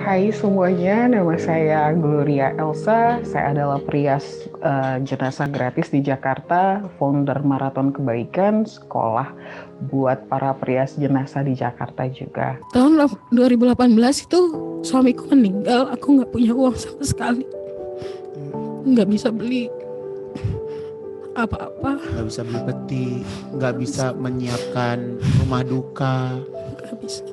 Hai semuanya, nama saya Gloria Elsa. Saya adalah perias jenazah gratis di Jakarta, founder Maraton Kebaikan, sekolah buat para perias jenazah di Jakarta juga. Tahun 2018 itu suamiku meninggal, aku nggak punya uang sama sekali, nggak bisa beli apa-apa, nggak bisa beli peti, nggak bisa menyiapkan rumah duka. nggak bisa.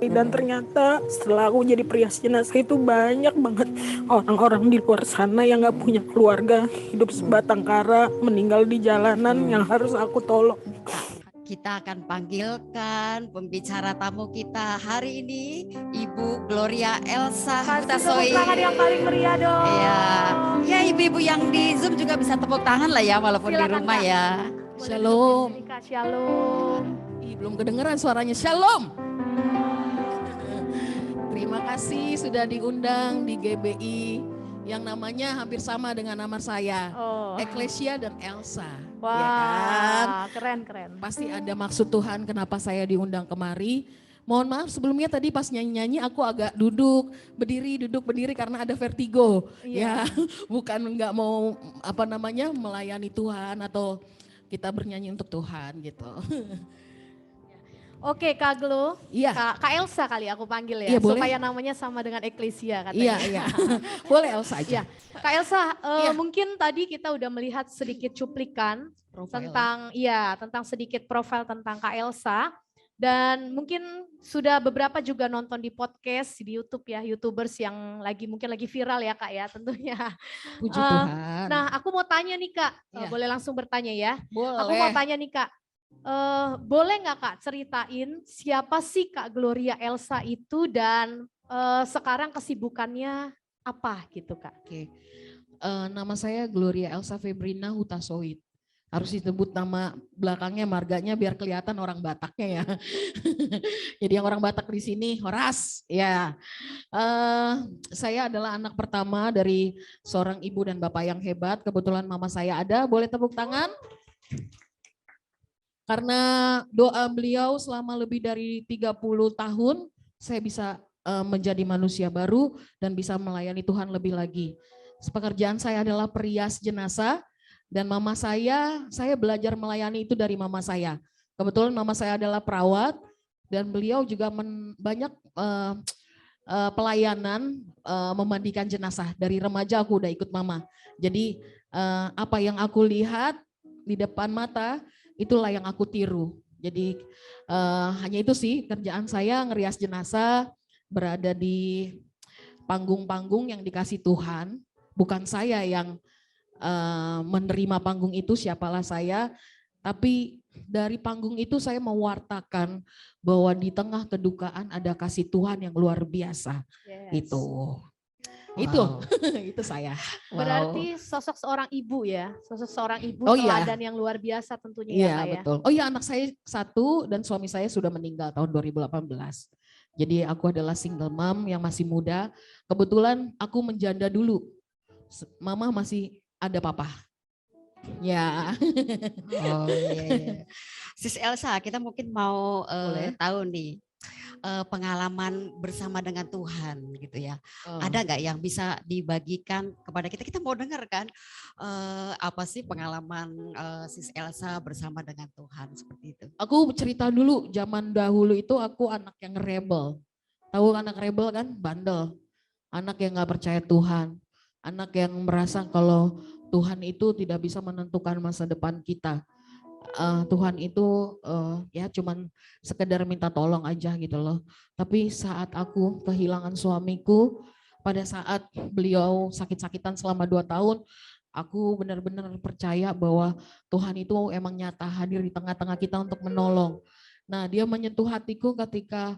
Dan ternyata setelah aku jadi perias jenazah itu banyak banget orang-orang di luar sana yang gak punya keluarga, hidup sebatang kara, meninggal di jalanan yang harus aku tolong. Kita akan panggilkan pembicara tamu kita hari ini, Ibu Gloria Elsa Hutasoi. Tepuk tangan yang paling meriah dong. Iya, ya ibu-ibu yang di Zoom juga bisa tepuk tangan lah ya, walaupun Silakan, di rumah Kak. ya. Shalom. Shalom. Ih, belum kedengeran suaranya. Shalom. Terima kasih sudah diundang di GBI yang namanya hampir sama dengan nama saya, Oh. Eklesia dan Elsa. Wah, Ya kan? keren. Pasti ada maksud Tuhan kenapa saya diundang kemari. Mohon maaf sebelumnya tadi pas nyanyi-nyanyi aku agak duduk berdiri karena ada vertigo. Iya. Ya, bukan nggak mau melayani Tuhan atau kita bernyanyi untuk Tuhan gitu. Oke, Kak Glo. Iya. Kak Elsa kali aku panggil ya, Iya, boleh. supaya namanya sama dengan Eklesia katanya. Iya. Boleh Elsa aja. Iya. Kak Elsa, Iya. mungkin tadi kita udah melihat sedikit cuplikan Profil. tentang sedikit profil tentang Kak Elsa. Dan mungkin sudah beberapa juga nonton di podcast di YouTube ya, YouTubers yang mungkin lagi viral ya Kak ya tentunya. Puji Tuhan. Nah, aku mau tanya nih Kak, Iya. boleh langsung bertanya ya? Boleh. Aku mau tanya nih Kak, boleh nggak Kak ceritain siapa sih Kak Gloria Elsa itu dan sekarang kesibukannya apa gitu Kak? Oke. Nama saya Gloria Elsa Febrina Hutasoid. Harus disebut nama belakangnya, marganya biar kelihatan orang Bataknya ya. Jadi yang orang Batak di sini, Horas. Ya, saya adalah anak pertama dari seorang ibu dan bapak yang hebat. Kebetulan mama saya ada, boleh tepuk tangan? Karena doa beliau selama lebih dari 30 tahun, saya bisa menjadi manusia baru dan bisa melayani Tuhan lebih lagi. Pekerjaan saya adalah perias jenazah. Dan mama saya belajar melayani itu dari mama saya. Kebetulan mama saya adalah perawat dan beliau juga banyak pelayanan memandikan jenazah. Dari remaja aku udah ikut mama. Jadi apa yang aku lihat di depan mata itulah yang aku tiru. Jadi hanya itu sih kerjaan saya, ngerias jenazah, berada di panggung-panggung yang dikasih Tuhan. Bukan saya yang menerima panggung itu, siapalah saya, tapi dari panggung itu saya mewartakan bahwa di tengah kedukaan ada kasih Tuhan yang luar biasa. Yes. Itu saya. Berarti sosok seorang ibu ya, sosok seorang ibu Oh, iya. teladan yang luar biasa tentunya Iya, ya Kak ya. betul. Oh iya, anak saya 1 dan suami saya sudah meninggal tahun 2018. Jadi aku adalah single mom yang masih muda. Kebetulan aku menjanda dulu. Mama masih ada papa. Ya. Oh iya. Sis Elsa, kita mungkin mau Boleh. tahu nih pengalaman bersama dengan Tuhan gitu ya. Oh. Ada nggak yang bisa dibagikan kepada kita? Kita mau dengar kan apa sih pengalaman Sis Elsa bersama dengan Tuhan seperti itu? Aku cerita dulu, zaman dahulu itu aku anak yang rebel. Tahu anak rebel kan? Bandel. Anak yang gak percaya Tuhan. Anak yang merasa kalau Tuhan itu tidak bisa menentukan masa depan kita. Tuhan itu ya cuman sekedar minta tolong aja gitu loh. Tapi saat aku kehilangan suamiku, pada saat beliau sakit-sakitan selama 2 tahun, aku benar-benar percaya bahwa Tuhan itu emang nyata hadir di tengah-tengah kita untuk menolong. Nah, dia menyentuh hatiku ketika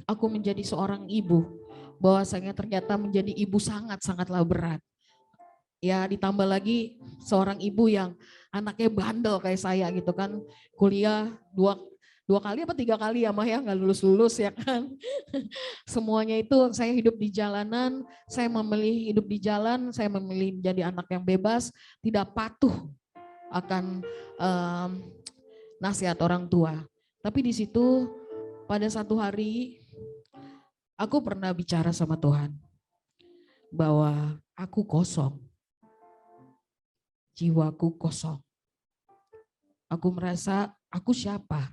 aku menjadi seorang ibu. Bahwasanya ternyata menjadi ibu sangat-sangatlah berat. Ya ditambah lagi seorang ibu yang anaknya bandel kayak saya gitu kan. Kuliah 2 kali apa 3 kali ya Mah ya, nggak lulus-lulus ya kan. Semuanya itu saya hidup di jalanan, saya memilih hidup di jalan, saya memilih menjadi anak yang bebas, tidak patuh akan nasihat orang tua. Tapi di situ pada satu hari Aku pernah bicara sama Tuhan bahwa aku kosong, jiwaku kosong. Aku merasa aku siapa?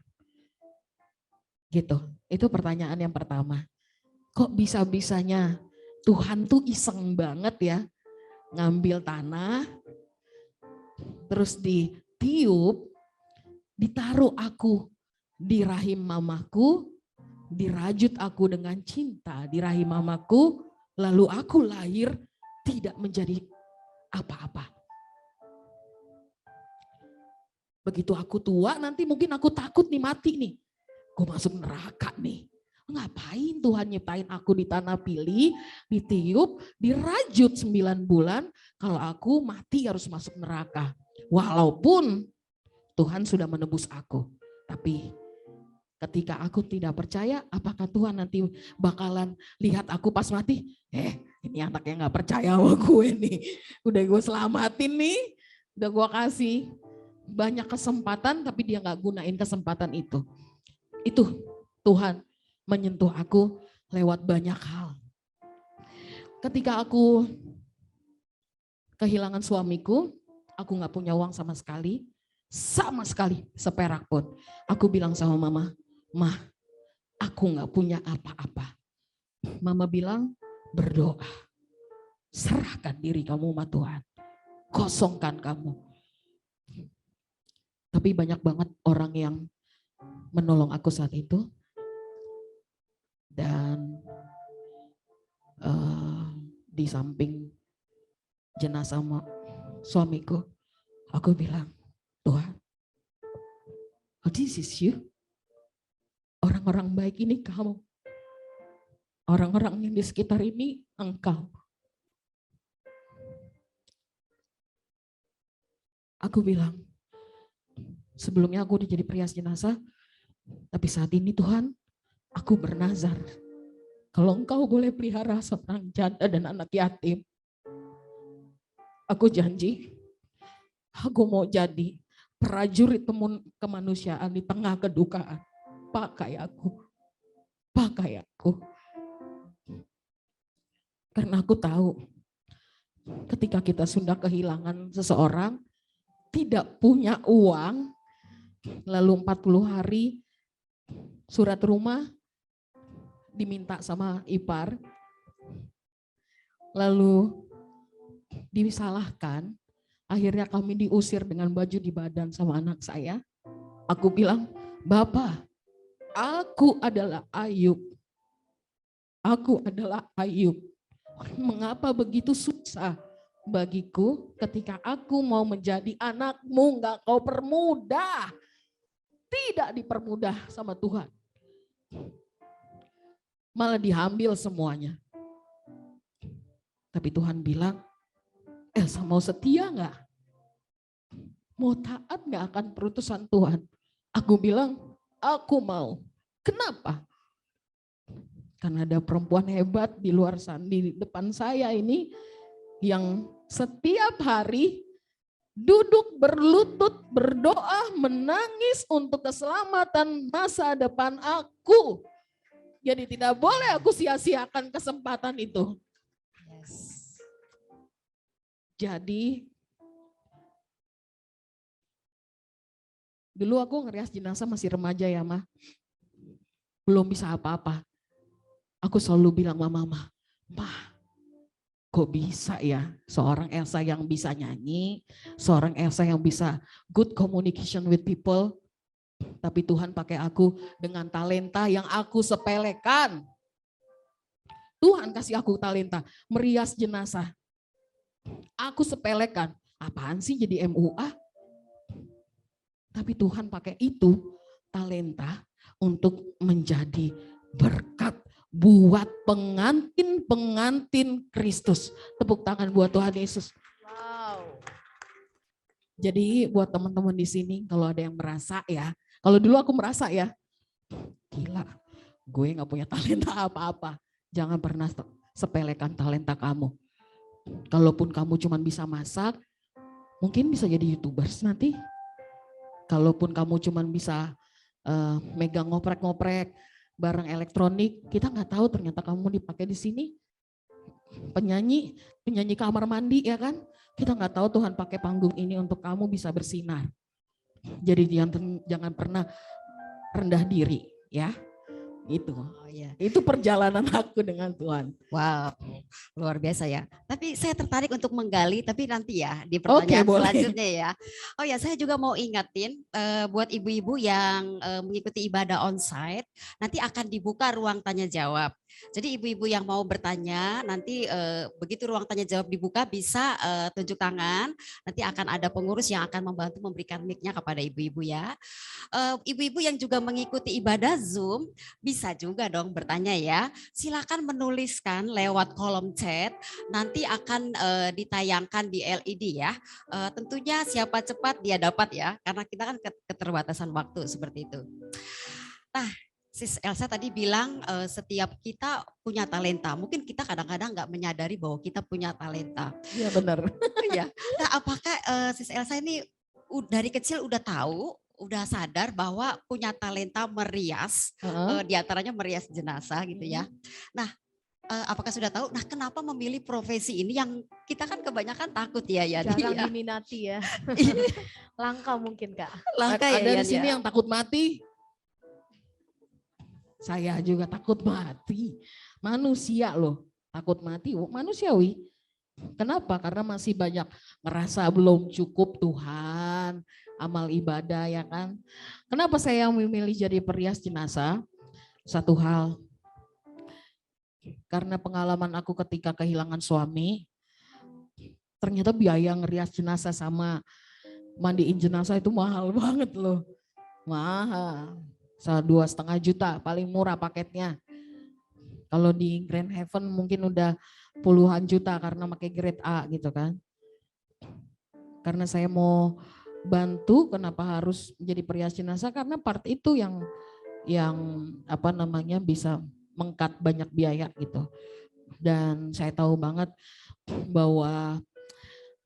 Gitu. Itu pertanyaan yang pertama. Kok bisa-bisanya Tuhan tuh iseng banget ya, ngambil tanah, terus ditiup, ditaruh aku di rahim mamaku, dirajut aku dengan cinta di rahim mamaku, lalu aku lahir tidak menjadi apa-apa. Begitu aku tua nanti mungkin aku takut nih mati nih. Gue masuk neraka nih. Ngapain Tuhan nyiptain aku di tanah pilih, ditiup, dirajut 9 bulan, kalau aku mati harus masuk neraka. Walaupun Tuhan sudah menebus aku. Tapi ketika aku tidak percaya, apakah Tuhan nanti bakalan lihat aku pas mati? Ini anaknya gak percaya sama gue nih. Udah gue selamatin nih, udah gue kasih banyak kesempatan, tapi dia gak gunain kesempatan itu. Itu Tuhan menyentuh aku lewat banyak hal. Ketika aku kehilangan suamiku, aku gak punya uang sama sekali, seperak pun. Aku bilang sama mama, "Mah, aku gak punya apa-apa." Mama bilang, "Berdoa, serahkan diri kamu sama Tuhan, kosongkan kamu." Tapi banyak banget orang yang menolong aku saat itu. Dan di samping jenazah suamiku, aku bilang, "Tuhan, this is you. Orang-orang baik ini kamu. Orang-orang yang di sekitar ini engkau." Aku bilang, sebelumnya aku udah jadi perias jenazah, tapi saat ini Tuhan, aku bernazar, kalau engkau boleh pelihara seorang janda dan anak yatim, aku janji, aku mau jadi prajurit kemanusiaan di tengah kedukaan. Pakai aku. Karena aku tahu, ketika kita sudah kehilangan seseorang, tidak punya uang, lalu 40 hari surat rumah diminta sama ipar, lalu disalahkan, akhirnya kami diusir dengan baju di badan sama anak saya. Aku bilang, "Bapak, aku adalah Ayub. Aku adalah Ayub. Mengapa begitu susah bagiku ketika aku mau menjadi anakmu, enggak kau permudah." Tidak dipermudah sama Tuhan. Malah diambil semuanya. Tapi Tuhan bilang, "Elsa mau setia enggak? Mau taat enggak akan perutusan Tuhan?" Aku bilang, "Aku mau." Kenapa? Karena ada perempuan hebat di luar sana, di depan saya ini, yang setiap hari duduk berlutut, berdoa, menangis untuk keselamatan masa depan aku. Jadi tidak boleh aku sia-siakan kesempatan itu. Yes. Jadi dulu aku ngerias jenazah masih remaja ya, Ma. Belum bisa apa-apa. Aku selalu bilang sama Mama, "Mah, kok bisa ya seorang Elsa yang bisa nyanyi, seorang Elsa yang bisa good communication with people, tapi Tuhan pakai aku dengan talenta yang aku sepelekan." Tuhan kasih aku talenta, merias jenazah. Aku sepelekan, apaan sih jadi MUA? Tapi Tuhan pakai itu talenta untuk menjadi berkat buat pengantin-pengantin Kristus. Tepuk tangan buat Tuhan Yesus. Wow. Jadi buat teman-teman di sini, kalau ada yang merasa ya, kalau dulu aku merasa ya, gila, gue gak punya talenta apa-apa. Jangan pernah sepelekan talenta kamu. Kalaupun kamu cuma bisa masak, mungkin bisa jadi YouTubers nanti. Kalaupun kamu cuma bisa megang ngoprek-ngoprek, barang elektronik, kita nggak tahu ternyata kamu dipakai di sini. Penyanyi kamar mandi ya kan, kita nggak tahu Tuhan pakai panggung ini untuk kamu bisa bersinar. Jadi jangan pernah rendah diri ya. Oh, iya. Itu perjalanan aku dengan Tuhan. Wow, luar biasa ya. Tapi saya tertarik untuk menggali, tapi nanti ya di Oke, pertanyaan boleh. selanjutnya ya. Oh ya, saya juga mau ingatin buat ibu-ibu yang mengikuti ibadah onsite, nanti akan dibuka ruang tanya jawab. Jadi ibu-ibu yang mau bertanya, nanti begitu ruang tanya jawab dibuka bisa tunjuk tangan. Nanti akan ada pengurus yang akan membantu memberikan mic-nya kepada ibu-ibu ya. Ibu-ibu yang juga mengikuti ibadah Zoom, bisa juga dong bertanya ya. Silakan menuliskan lewat kolom chat, nanti akan ditayangkan di LED ya. Tentunya siapa cepat dia dapat ya, karena kita kan keterbatasan waktu seperti itu. Nah, Sis Elsa tadi bilang setiap kita punya talenta. Mungkin kita kadang-kadang nggak menyadari bahwa kita punya talenta. Iya benar. Ya. Nah, apakah Sis Elsa ini dari kecil udah tahu, udah sadar bahwa punya talenta merias, diantaranya merias jenazah gitu ya. Nah, apakah sudah tahu? Nah, kenapa memilih profesi ini yang kita kan kebanyakan takut ya, Jarang ya. diminati ya. Langka mungkin Kak. Langka ya, Ada di Yan, sini ya. yang takut mati. Saya juga takut mati. Manusia loh, takut mati, manusiawi. Kenapa? Karena masih banyak ngerasa belum cukup Tuhan, amal ibadah ya kan. Kenapa saya memilih jadi perias jenazah? Satu hal, karena pengalaman aku ketika kehilangan suami, ternyata biaya ngerias jenazah sama mandiin jenazah itu mahal banget loh. Mahal. 2,5 juta paling murah paketnya. Kalau di Grand Heaven mungkin udah puluhan juta karena pakai grade A gitu kan. Karena saya mau bantu, kenapa harus menjadi perias jenazah? Karena part itu yang apa namanya bisa mengkat banyak biaya gitu. Dan saya tahu banget bahwa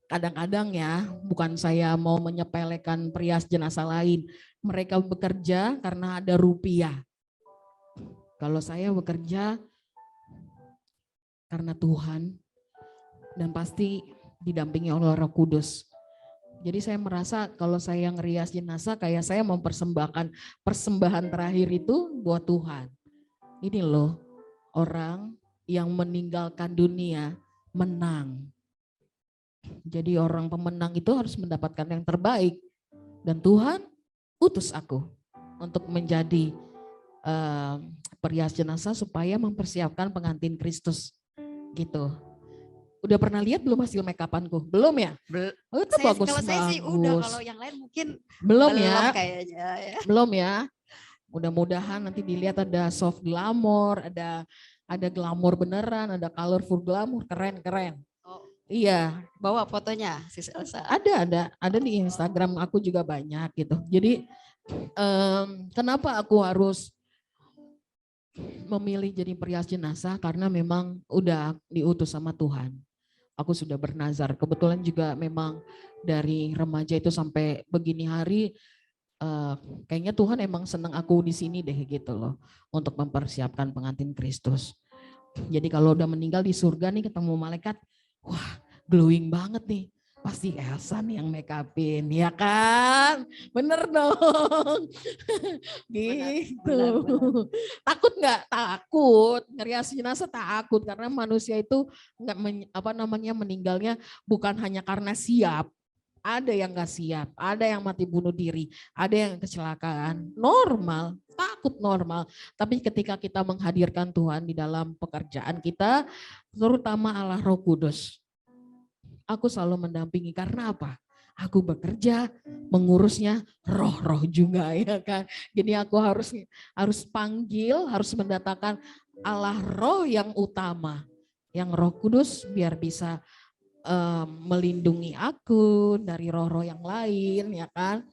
kadang-kadang ya, bukan saya mau menyepelekan perias jenazah lain. Mereka bekerja karena ada rupiah. Kalau saya bekerja karena Tuhan dan pasti didampingi oleh Roh Kudus. Jadi saya merasa kalau saya ngerias jenazah kayak saya mempersembahkan persembahan terakhir itu buat Tuhan. Ini loh orang yang meninggalkan dunia menang. Jadi orang pemenang itu harus mendapatkan yang terbaik. Dan Tuhan utus aku untuk menjadi perias jenazah supaya mempersiapkan pengantin Kristus gitu. Udah pernah lihat belum hasil make upanku? Belum ya? Itu bagus Kalau saya sih udah, kalau yang lain mungkin belum ya? Kayaknya ya. Belum ya? Mudah-mudahan nanti dilihat ada soft glamour, ada glamour beneran, ada colorful glamour, keren-keren. Oh, iya, bawa fotonya Sis Elsa. Ada di Instagram aku juga banyak gitu. Jadi kenapa aku harus memilih jadi perias jenazah? Karena memang udah diutus sama Tuhan. Aku sudah bernazar. Kebetulan juga memang dari remaja itu sampai begini hari, kayaknya Tuhan emang senang aku di sini deh gitu loh, untuk mempersiapkan pengantin Kristus. Jadi kalau udah meninggal di surga nih ketemu malaikat, wah glowing banget nih. Pasti Elsa nih yang make upin, ya kan? Bener dong. Gitu. Benar. Takut nggak? Takut. Ngerias jenazah takut karena manusia itu nggak meninggalnya bukan hanya karena siap. Ada yang nggak siap, ada yang mati bunuh diri, ada yang kecelakaan. Normal, takut normal. Tapi ketika kita menghadirkan Tuhan di dalam pekerjaan kita, terutama Allah Roh Kudus, aku selalu mendampingi. Karena apa? Aku bekerja, mengurusnya roh-roh juga ya kan. Jadi aku harus panggil, harus mendatangkan Allah Roh yang utama, yang Roh Kudus biar bisa melindungi aku dari roh-roh yang lain ya kan.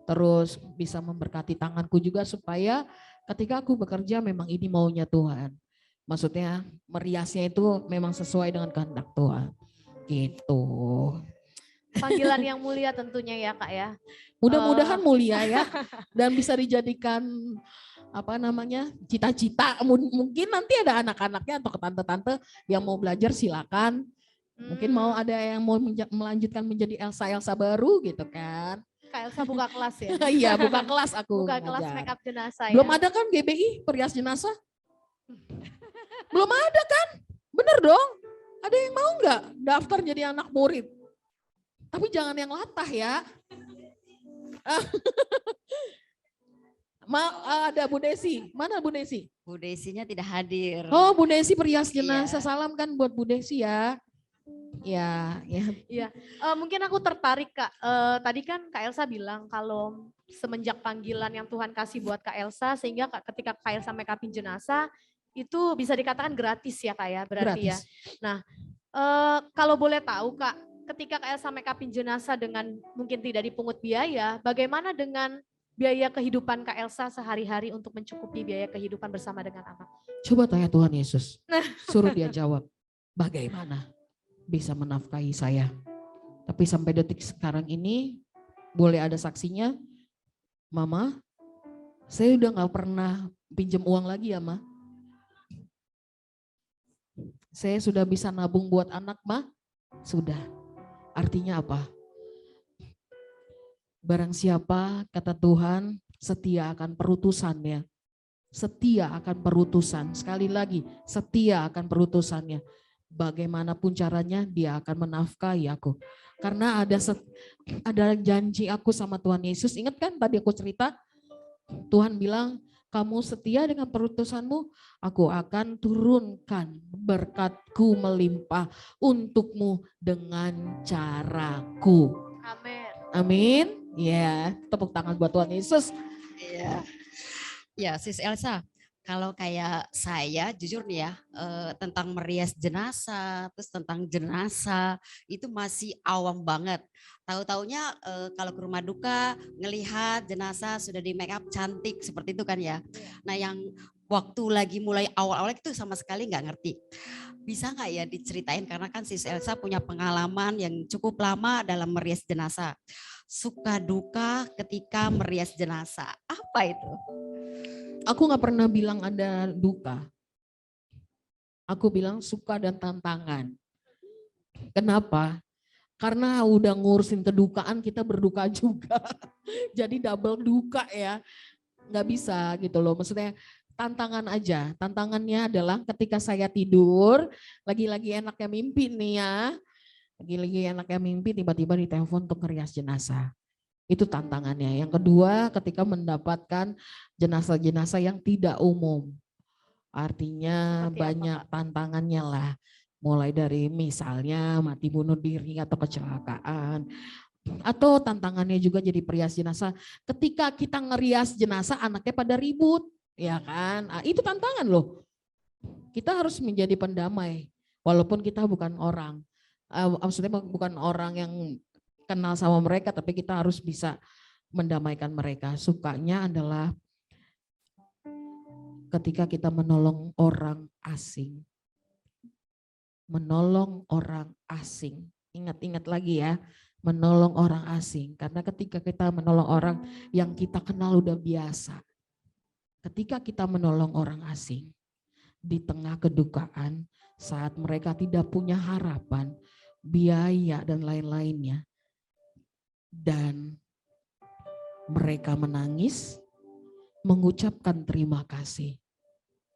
Terus bisa memberkati tanganku juga supaya ketika aku bekerja memang ini maunya Tuhan. Maksudnya meriasnya itu memang sesuai dengan kehendak Tuhan. Gitu. Panggilan yang mulia tentunya ya Kak ya. Mudah-mudahan mulia ya dan bisa dijadikan cita-cita. Mungkin nanti ada anak-anaknya atau tante-tante yang mau belajar silakan. Mungkin mau ada yang mau melanjutkan menjadi Elsa baru gitu kan. Kak Elsa buka kelas ya. Iya, buka kelas aku. Buka kelas ngajar. make up jenazah ya. Belum ada kan GBI perias jenazah? Belum ada kan? Bener dong. Ada yang mau nggak daftar jadi anak murid? Tapi jangan yang latah ya. Ada Bu Desi. Mana Bu Desi? Bu Desinya tidak hadir. Oh, Bu Desi perias jenazah. Iya. Salam kan buat Bu Desi ya. Ya. Mungkin aku tertarik Kak. Tadi kan Kak Elsa bilang kalau semenjak panggilan yang Tuhan kasih buat Kak Elsa, sehingga ketika Kak Elsa make upin jenazah, itu bisa dikatakan gratis ya Kak ya, berarti Gratis. ya. Nah, kalau boleh tahu Kak, ketika Kak Elsa make upin jenazah dengan mungkin tidak dipungut biaya, bagaimana dengan biaya kehidupan Kak Elsa sehari-hari untuk mencukupi biaya kehidupan bersama dengan anak? Coba tanya Tuhan Yesus. Suruh dia jawab. Bagaimana bisa menafkahi saya? Tapi sampai detik sekarang ini, boleh ada saksinya, Mama, saya udah gak pernah pinjam uang lagi ya Ma. Saya sudah bisa nabung buat anak Ma. Sudah. Artinya apa? Barang siapa, kata Tuhan, setia akan perutusannya. Setia akan perutusan. Sekali lagi, setia akan perutusannya. Bagaimanapun caranya, dia akan menafkahi aku. Karena ada janji aku sama Tuhan Yesus. Ingat kan tadi aku cerita? Tuhan bilang, kamu setia dengan perutusanmu, aku akan turunkan berkatku melimpah untukmu dengan caraku. Amin. Amin. Ya, tepuk tangan buat Tuhan Yesus. Iya. Ya, Sis Elsa, kalau kayak saya jujur nih ya, tentang merias jenazah, terus tentang jenazah itu masih awam banget. Tahu-taunya kalau ke rumah duka ngelihat jenazah sudah di make up cantik seperti itu kan ya. Nah, yang waktu lagi mulai awal-awal itu sama sekali nggak ngerti. Bisa nggak ya diceritain, karena kan Sis Elsa punya pengalaman yang cukup lama dalam merias jenazah. Suka duka ketika merias jenazah. Apa itu? Aku gak pernah bilang ada duka. Aku bilang suka dan tantangan. Kenapa? Karena udah ngurusin kedukaan, kita berduka juga. Jadi double duka ya. Gak bisa gitu loh. Maksudnya tantangan aja. Tantangannya adalah ketika saya tidur, lagi-lagi enaknya mimpi nih ya. Lagi-lagi enaknya mimpi, tiba-tiba ditelepon untuk ngerias jenazah. Itu tantangannya. Yang kedua, ketika mendapatkan jenazah-jenazah yang tidak umum. Artinya Seperti banyak apa, tantangannya lah. Mulai dari misalnya mati bunuh diri atau kecelakaan. Atau tantangannya juga jadi perias jenazah. Ketika kita ngerias jenazah, anaknya pada ribut. Ya kan? Itu tantangan loh. Kita harus menjadi pendamai. Walaupun kita bukan orang. Maksudnya bukan orang yang kenal sama mereka, tapi kita harus bisa mendamaikan mereka. Sukanya adalah ketika kita menolong orang asing. Menolong orang asing. Ingat-ingat lagi ya, menolong orang asing. Karena ketika kita menolong orang yang kita kenal udah biasa. Ketika kita menolong orang asing, di tengah kedukaan, saat mereka tidak punya harapan, biaya dan lain-lainnya, dan mereka menangis, mengucapkan terima kasih.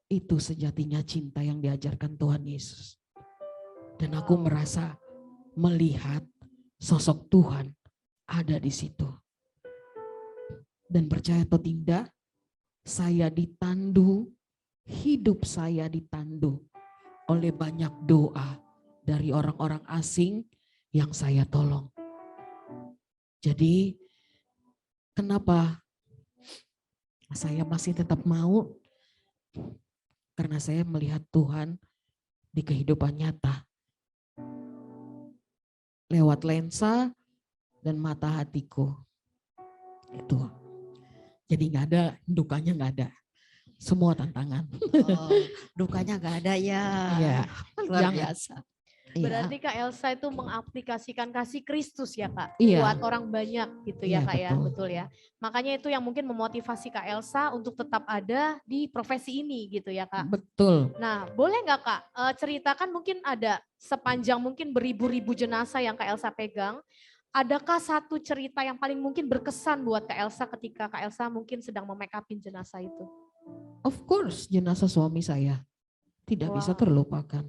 Itu sejatinya cinta yang diajarkan Tuhan Yesus. Dan aku merasa melihat sosok Tuhan ada di situ. Dan percaya atau tidak, saya ditandu, hidup saya ditandu oleh banyak doa dari orang-orang asing yang saya tolong. Jadi kenapa saya masih tetap mau? Karena saya melihat Tuhan di kehidupan nyata. Lewat lensa dan mata hatiku. Itu. Jadi nggak ada, dukanya nggak ada. Semua tantangan. Oh, dukanya nggak ada ya. Iya. Luar Yang biasa. Iya, Berarti Kak Elsa itu mengaplikasikan kasih Kristus ya Kak, Iya. buat orang banyak gitu ya Iya, Kak ya, betul. betul ya. Makanya itu yang mungkin memotivasi Kak Elsa untuk tetap ada di profesi ini gitu ya Kak. Betul. Nah, boleh nggak Kak ceritakan, mungkin ada sepanjang mungkin beribu-ribu jenazah yang Kak Elsa pegang, adakah satu cerita yang paling mungkin berkesan buat Kak Elsa ketika Kak Elsa mungkin sedang memake upin jenazah itu? Of course, jenazah suami saya tidak bisa Wow. terlupakan.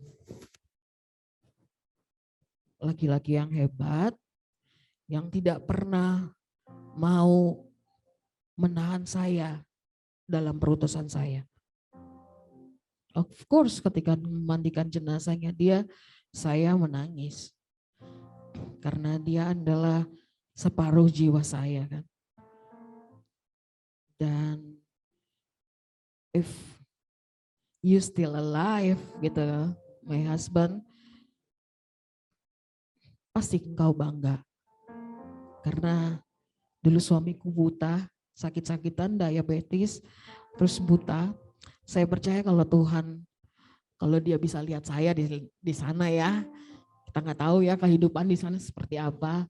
Laki-laki yang hebat, yang tidak pernah mau menahan saya dalam perutusan saya. Of course, ketika memandikan jenazahnya dia, saya menangis. Karena dia adalah separuh jiwa saya kan. Dan if you still alive gitu, my husband, pasti engkau bangga. Karena dulu suamiku buta, sakit-sakitan, diabetes, terus buta. Saya percaya kalau Tuhan, kalau dia bisa lihat saya di sana ya, kita nggak tahu ya kehidupan di sana seperti apa.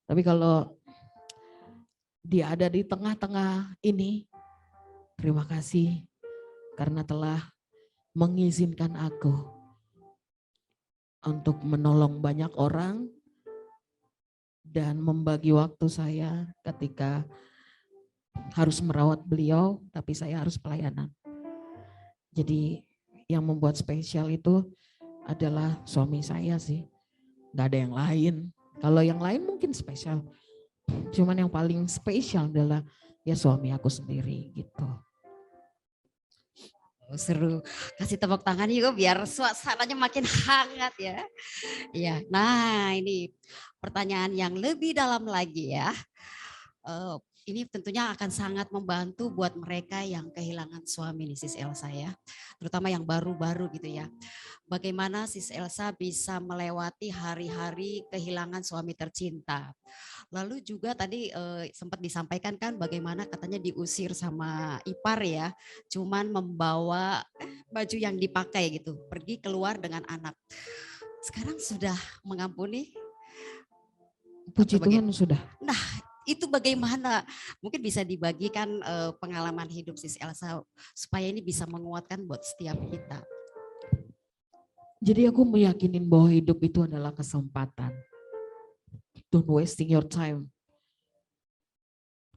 Tapi kalau dia ada di tengah-tengah ini, terima kasih karena telah mengizinkan aku untuk menolong banyak orang dan membagi waktu saya ketika harus merawat beliau, tapi saya harus pelayanan. Jadi yang membuat spesial itu adalah suami saya sih, nggak ada yang lain. Kalau yang lain mungkin spesial, cuman yang paling spesial adalah ya suami aku sendiri gitu. Seru, kasih tepuk tangan juga biar suasananya makin hangat ya. Iya, nah ini pertanyaan yang lebih dalam lagi ya. Ini tentunya akan sangat membantu buat mereka yang kehilangan suami nih Sis Elsa ya. Terutama yang baru-baru gitu ya. Bagaimana Sis Elsa bisa melewati hari-hari kehilangan suami tercinta. Lalu juga tadi sempat disampaikan kan bagaimana katanya diusir sama ipar ya. Cuman membawa baju yang dipakai gitu. Pergi keluar dengan anak. Sekarang sudah mengampuni? Puji Tuhan sudah. Nah, itu bagaimana? Mungkin bisa dibagikan pengalaman hidup Sis Elsa supaya ini bisa menguatkan buat setiap kita. Jadi aku meyakinin bahwa hidup itu adalah kesempatan. Don't wasting your time.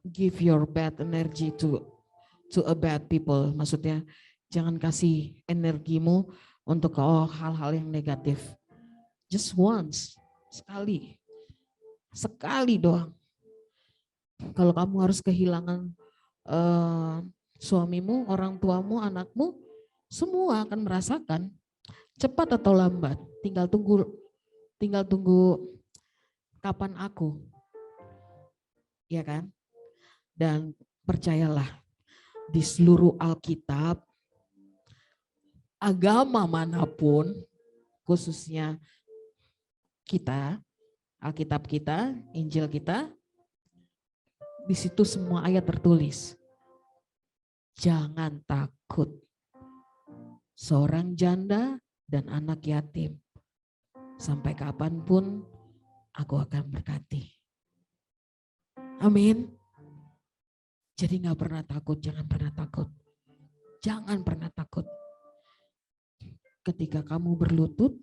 Give your bad energy to a bad people. Maksudnya jangan kasih energimu untuk hal-hal yang negatif. Just once, sekali doang. Kalau kamu harus kehilangan suamimu, orang tuamu, anakmu, semua akan merasakan. Cepat atau lambat, tinggal tunggu kapan aku. Ya kan? Dan percayalah, di seluruh Alkitab, agama manapun, khususnya kita, Alkitab kita, Injil kita, di situ semua ayat tertulis. Jangan takut. Seorang janda dan anak yatim, sampai kapanpun aku akan berkati. Amin. Jadi gak pernah takut, jangan pernah takut. Jangan pernah takut. Ketika kamu berlutut,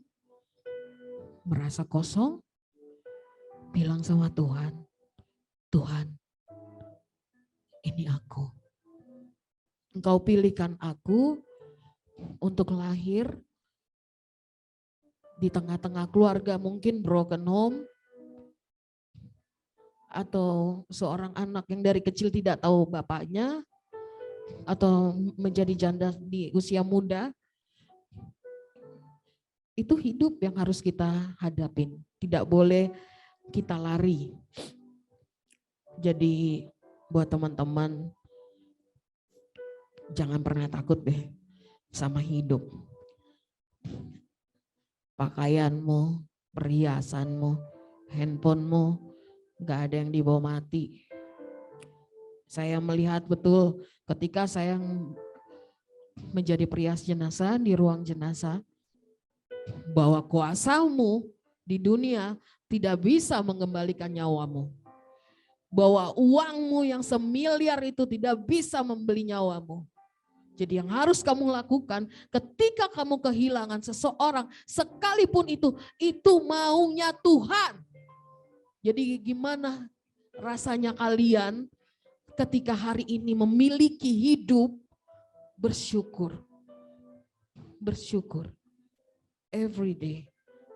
merasa kosong, bilang sama Tuhan, Tuhan, ini aku. Engkau pilihkan aku untuk lahir di tengah-tengah keluarga mungkin broken home, atau seorang anak yang dari kecil tidak tahu bapaknya, atau menjadi janda di usia muda. Itu hidup yang harus kita hadapin. Tidak boleh kita lari. Jadi buat teman-teman, jangan pernah takut deh sama hidup. Pakaianmu, perhiasanmu, handphonemu, gak ada yang dibawa mati. Saya melihat betul ketika saya menjadi perias jenazah di ruang jenazah, bahwa kuasamu di dunia tidak bisa mengembalikan nyawamu. Bahwa uangmu yang semiliar itu tidak bisa membeli nyawamu. Jadi yang harus kamu lakukan ketika kamu kehilangan seseorang, sekalipun itu maunya Tuhan. Jadi gimana rasanya kalian ketika hari ini memiliki hidup bersyukur. Bersyukur. Every day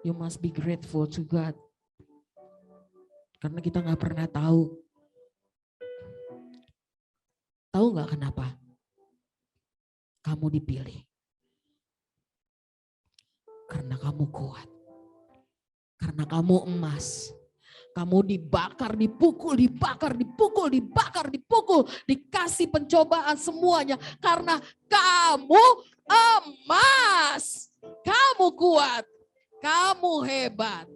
you must be grateful to God. Karena kita nggak pernah tahu. Tahu nggak kenapa? Kamu dipilih. Karena kamu kuat. Karena kamu emas. Kamu dibakar, dipukul, dikasih pencobaan semuanya. Karena kamu emas. Kamu kuat. Kamu hebat.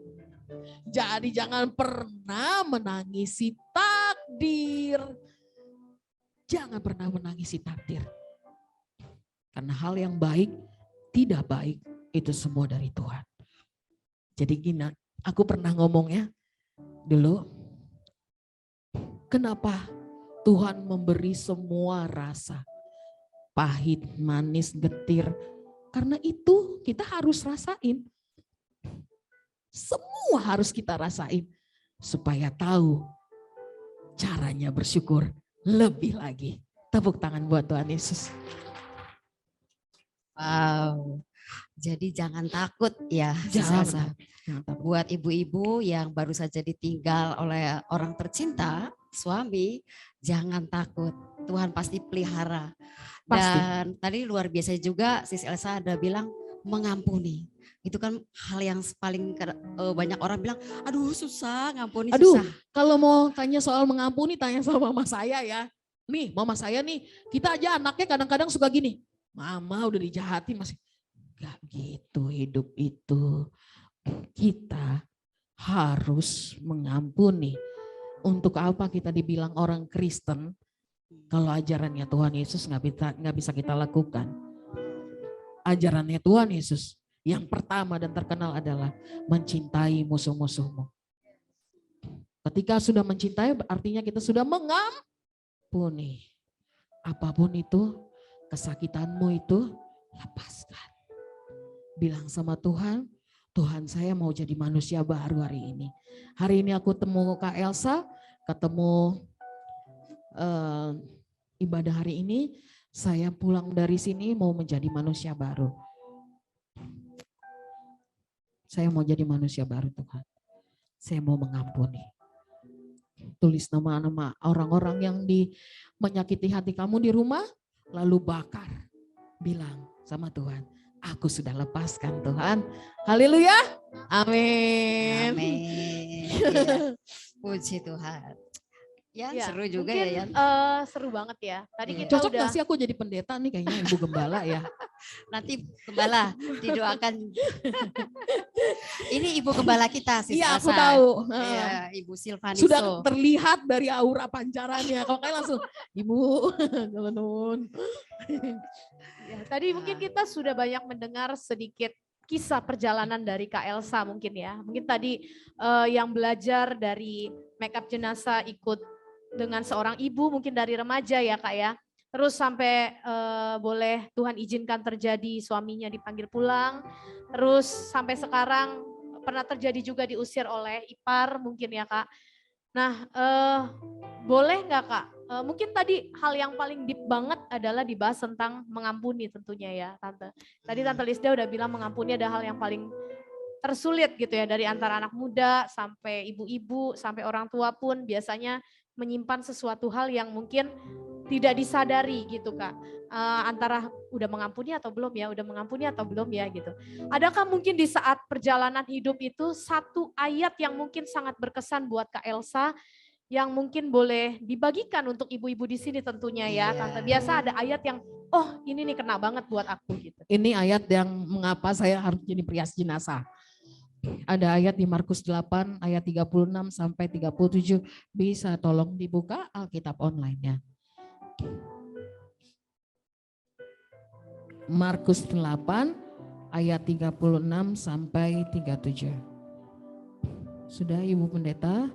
Jadi jangan pernah menangisi takdir. Jangan pernah menangisi takdir. Karena hal yang baik, tidak baik, itu semua dari Tuhan. Jadi gini, aku pernah ngomongnya dulu, kenapa Tuhan memberi semua rasa, pahit, manis, getir, karena itu kita harus rasain. Semua harus kita rasain, supaya tahu caranya bersyukur lebih lagi. Tepuk tangan buat Tuhan Yesus. Wow, jadi jangan takut ya, Jangan buat ibu-ibu yang baru saja ditinggal oleh orang tercinta, suami, jangan takut. Tuhan pasti pelihara. Pasti. Dan tadi luar biasa juga Sis Elsa ada bilang mengampuni. Itu kan hal yang paling banyak orang bilang, aduh susah, ngampuni Aduh, susah. kalau mau tanya soal mengampuni, tanya sama mama saya ya. Nih, mama saya nih, kita aja anaknya kadang-kadang suka gini. Mama udah dijahatin masih. Gak gitu hidup itu. Kita harus mengampuni. Untuk apa kita dibilang orang Kristen kalau ajarannya Tuhan Yesus nggak bisa kita lakukan? Ajarannya Tuhan Yesus yang pertama dan terkenal adalah mencintai musuh-musuhmu. Ketika sudah mencintai artinya kita sudah mengampuni. Apapun itu, kesakitanmu itu lepaskan. Bilang sama Tuhan, Tuhan saya mau jadi manusia baru hari ini. Hari ini aku temu Kak Elsa, ketemu ibadah hari ini, saya pulang dari sini mau menjadi manusia baru. Saya mau jadi manusia baru Tuhan. Saya mau mengampuni. Tulis nama-nama orang-orang yang menyakiti hati kamu di rumah, lalu bakar. Bilang sama Tuhan, aku sudah lepaskan Tuhan. Haleluya. Amin. Amin. Ya, puji Tuhan. Ya, seru juga mungkin, ya Yan. Seru banget ya. Tadi kita Cocok udah gak sih aku jadi pendeta nih kayaknya Ibu Gembala ya. Nanti Gembala didoakan. Ini Ibu Gembala kita Sis Iya aku Elsa. tahu. Iya, Ibu Silvaniso. Sudah terlihat dari aura pancarannya. Kalau kayak langsung, Ibu, Nun. ya, tadi mungkin kita sudah banyak mendengar sedikit kisah perjalanan dari Kak Elsa mungkin ya. Mungkin tadi yang belajar dari makeup jenazah ikut dengan seorang ibu mungkin dari remaja ya Kak ya. Terus sampai boleh Tuhan izinkan terjadi suaminya dipanggil pulang. Terus sampai sekarang pernah terjadi juga diusir oleh ipar mungkin ya Kak. Nah boleh nggak Kak? Mungkin tadi hal yang paling deep banget adalah dibahas tentang mengampuni tentunya ya Tante. Tadi Tante Lisda udah bilang mengampuni ada hal yang paling tersulit gitu ya. Dari antara anak muda sampai ibu-ibu sampai orang tua pun biasanya menyimpan sesuatu hal yang mungkin tidak disadari gitu Kak. Antara udah mengampuni atau belum ya, udah mengampuni atau belum ya gitu. Adakah mungkin di saat perjalanan hidup itu satu ayat yang mungkin sangat berkesan buat Kak Elsa yang mungkin boleh dibagikan untuk ibu-ibu di sini tentunya ya Tante. Biasa ada ayat yang oh ini nih kena banget buat aku gitu. Ini ayat yang mengapa saya harus jadi prias jenazah. Ada ayat di Markus 8 ayat 36 sampai 37. Bisa tolong dibuka Alkitab online-nya. Markus 8 ayat 36 sampai 37. Sudah Ibu Pendeta?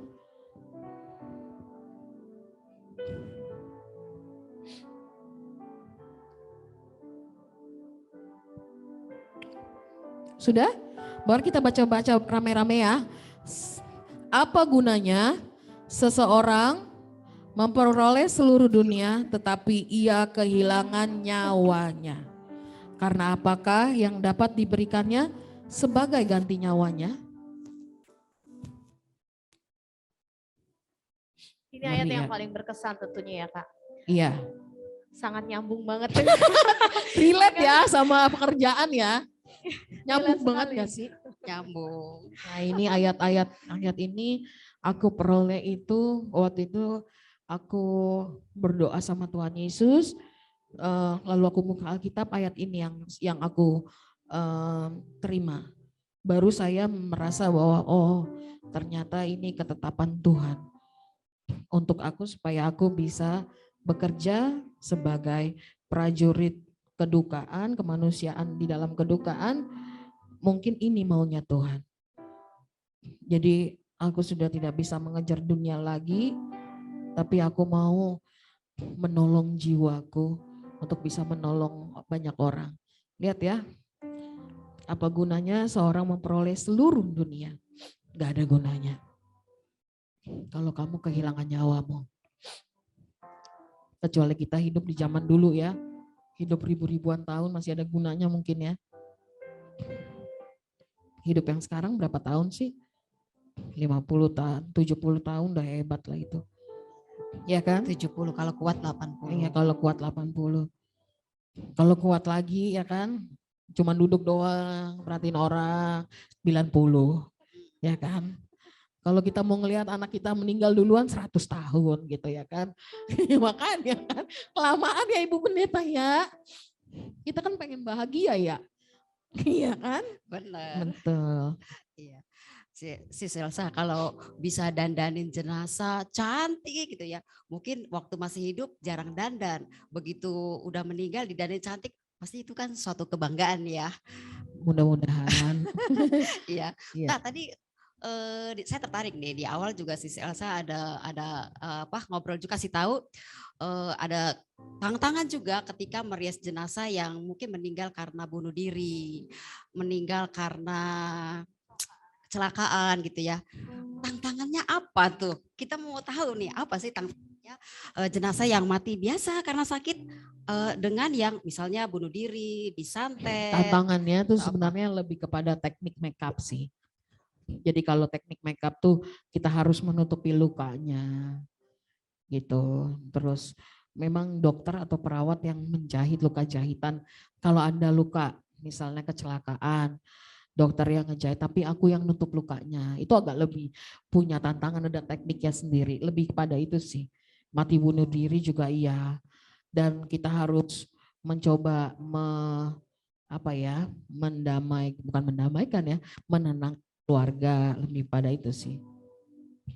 Sudah? Baru kita baca-baca rame-rame ya. Apa gunanya seseorang memperoleh seluruh dunia tetapi ia kehilangan nyawanya? Karena apakah yang dapat diberikannya sebagai ganti nyawanya? Ini ayat Ngeri yang ya? paling berkesan tentunya ya Kak. Iya. Sangat nyambung banget. Relate ya sama pekerjaan ya. Nyambung Relate banget sekali. gak sih? Nyambung. Nah ini ayat-ayat ini aku peroleh itu waktu itu aku berdoa sama Tuhan Yesus, lalu aku buka Alkitab, ayat ini yang aku terima. Baru saya merasa bahwa oh ternyata ini ketetapan Tuhan untuk aku supaya aku bisa bekerja sebagai prajurit kedukaan, kemanusiaan di dalam kedukaan. Mungkin ini maunya Tuhan. Jadi aku sudah tidak bisa mengejar dunia lagi, tapi aku mau menolong jiwaku untuk bisa menolong banyak orang. Lihat ya, apa gunanya seorang memperoleh seluruh dunia? Gak ada gunanya kalau kamu kehilangan nyawamu. Kecuali kita hidup di zaman dulu ya, hidup ribu-ribuan tahun masih ada gunanya mungkin ya. Hidup yang sekarang berapa tahun sih? 50 tahun, 70 tahun udah hebat lah itu. Ya kan? 70 kalau kuat 80. Iya kalau kuat 80. Kalau kuat lagi ya kan, cuman duduk doang, perhatiin orang 90. Ya kan? Kalau kita mau ngelihat anak kita meninggal duluan 100 tahun gitu ya kan. Makanya kan kelamaan ya Ibu Pendeta ya. Kita kan pengen bahagia ya. Iya kan? Benar. Betul. Iya. Si Selsa kalau bisa dandanin jenazah cantik gitu ya. Mungkin waktu masih hidup jarang dandan. Begitu udah meninggal didandanin cantik, pasti itu kan suatu kebanggaan ya. Mudah-mudahan. Iya. Iya. Nah, tadi saya tertarik nih di awal juga si Elsa ada ngobrol juga kasih tahu ada tantangan juga ketika merias jenazah yang mungkin meninggal karena bunuh diri, meninggal karena kecelakaan gitu ya. Tantangannya apa tuh? Kita mau tahu nih apa sih tantangannya jenazah yang mati biasa karena sakit dengan yang misalnya bunuh diri, disantet. Tantangannya tuh atau apa? sebenarnya lebih kepada teknik makeup sih. Jadi kalau teknik makeup tuh kita harus menutupi lukanya gitu. Terus memang dokter atau perawat yang menjahit luka jahitan. Kalau ada luka misalnya kecelakaan, dokter yang ngejahit tapi aku yang nutup lukanya. Itu agak lebih punya tantangan, ada tekniknya sendiri. Lebih kepada itu sih. Mati bunuh diri juga iya. Dan kita harus mencoba menenang keluarga, lebih pada itu sih.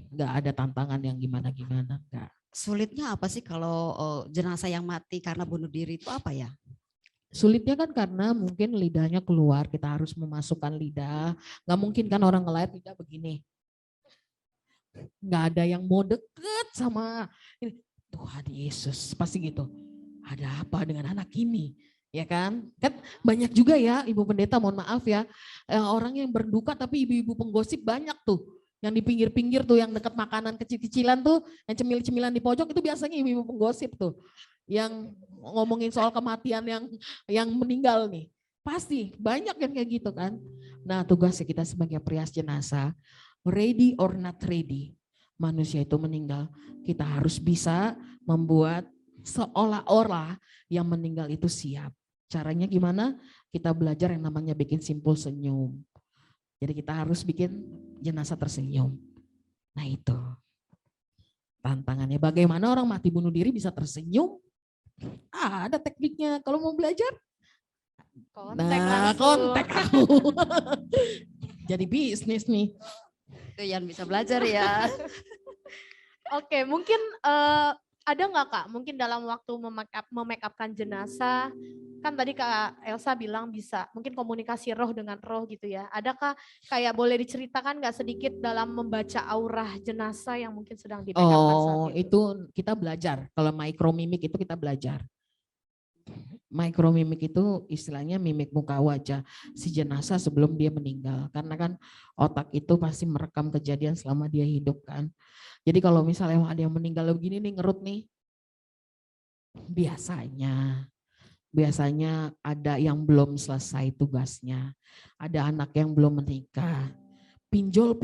Nggak ada tantangan yang gimana-gimana, nggak. Sulitnya apa sih kalau jenazah yang mati karena bunuh diri itu apa ya? Sulitnya kan karena mungkin lidahnya keluar, kita harus memasukkan lidah. Nggak mungkin kan orang ngeliat lidah begini. Nggak ada yang mau deket sama ini. Tuhan Yesus, pasti gitu. Ada apa dengan anak ini? Ya kan? Kan banyak juga ya Ibu Pendeta, mohon maaf ya. Orang yang berduka tapi ibu-ibu penggosip banyak tuh. Yang di pinggir-pinggir tuh, yang dekat makanan kecil-kecilan tuh, yang cemil-cemilan di pojok itu biasanya ibu-ibu penggosip tuh. Yang ngomongin soal kematian yang meninggal nih. Pasti banyak yang kayak gitu kan. Nah tugasnya kita sebagai perias jenazah, ready or not ready. Manusia itu meninggal, kita harus bisa membuat seolah-olah yang meninggal itu siap. Caranya gimana? Kita belajar yang namanya bikin simpul senyum. Jadi kita harus bikin jenazah tersenyum. Nah itu tantangannya. Bagaimana orang mati bunuh diri bisa tersenyum? Ada tekniknya. Kalau mau belajar, kontak aku. Jadi bisnis nih. Itu yang bisa belajar ya. Oke, mungkin ada nggak Kak, mungkin dalam waktu memake upkan jenazah, kan tadi Kak Elsa bilang bisa mungkin komunikasi roh dengan roh gitu ya. Adakah kayak boleh diceritakan nggak sedikit dalam membaca aura jenazah yang mungkin sedang di make upkan saat Oh, itu? itu kita belajar. Kalau micromimik itu kita belajar. Micromimik itu istilahnya mimik muka wajah si jenazah sebelum dia meninggal. Karena kan otak itu pasti merekam kejadian selama dia hidup kan. Jadi kalau misalnya ada yang meninggal begini nih, ngerut nih, biasanya ada yang belum selesai tugasnya. Ada anak yang belum menikah. Pinjol,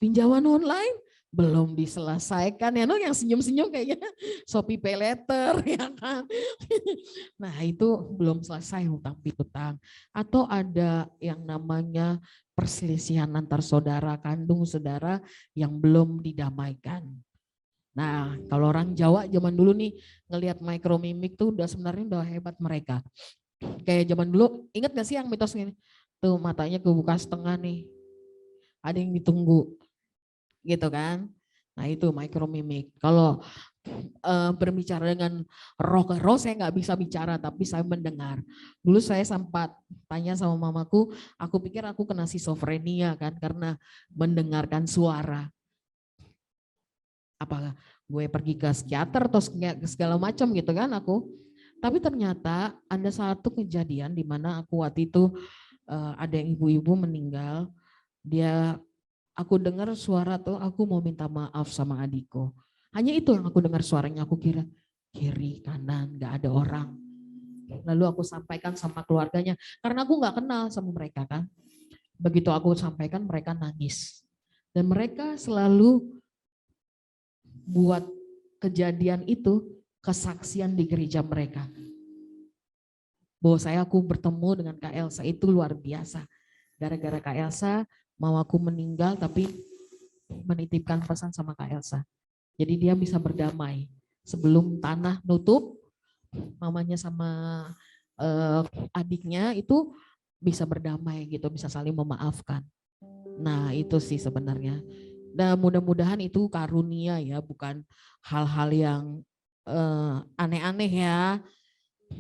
pinjaman online belum diselesaikan ya, yang senyum-senyum kayaknya Shopee Pay Later ya kan. Nah itu belum selesai hutang piutang. Atau ada yang namanya perselisihan antar saudara kandung saudara yang belum didamaikan. Nah kalau orang Jawa zaman dulu nih ngelihat micromimik tuh sebenarnya udah hebat mereka. Kayak zaman dulu, ingat gak sih yang mitos ini? Tuh matanya kebuka setengah nih, ada yang ditunggu gitu kan. Nah itu micromimik. Kalau berbicara dengan roh ke roh saya nggak bisa bicara tapi saya mendengar. Dulu saya sempat tanya sama mamaku, aku pikir aku kena schizophrenia kan karena mendengarkan suara. Apakah gue pergi ke psikiater atau segala macam gitu kan aku. Tapi ternyata ada satu kejadian di mana aku waktu itu ada yang ibu-ibu meninggal. Aku dengar suara tuh, aku mau minta maaf sama adikku. Hanya itu yang aku dengar suaranya, aku kira kiri, kanan, gak ada orang. Lalu aku sampaikan sama keluarganya, karena aku gak kenal sama mereka kan. Begitu aku sampaikan, mereka nangis. Dan mereka selalu buat kejadian itu kesaksian di gereja mereka. Bahwa aku bertemu dengan Kak Elsa itu luar biasa. Gara-gara Kak Elsa, mau aku meninggal tapi menitipkan pesan sama Kak Elsa. Jadi dia bisa berdamai. Sebelum tanah nutup, mamanya sama adiknya itu bisa berdamai gitu, bisa saling memaafkan. Nah itu sih sebenarnya. Dan mudah-mudahan itu karunia ya, bukan hal-hal yang aneh-aneh ya.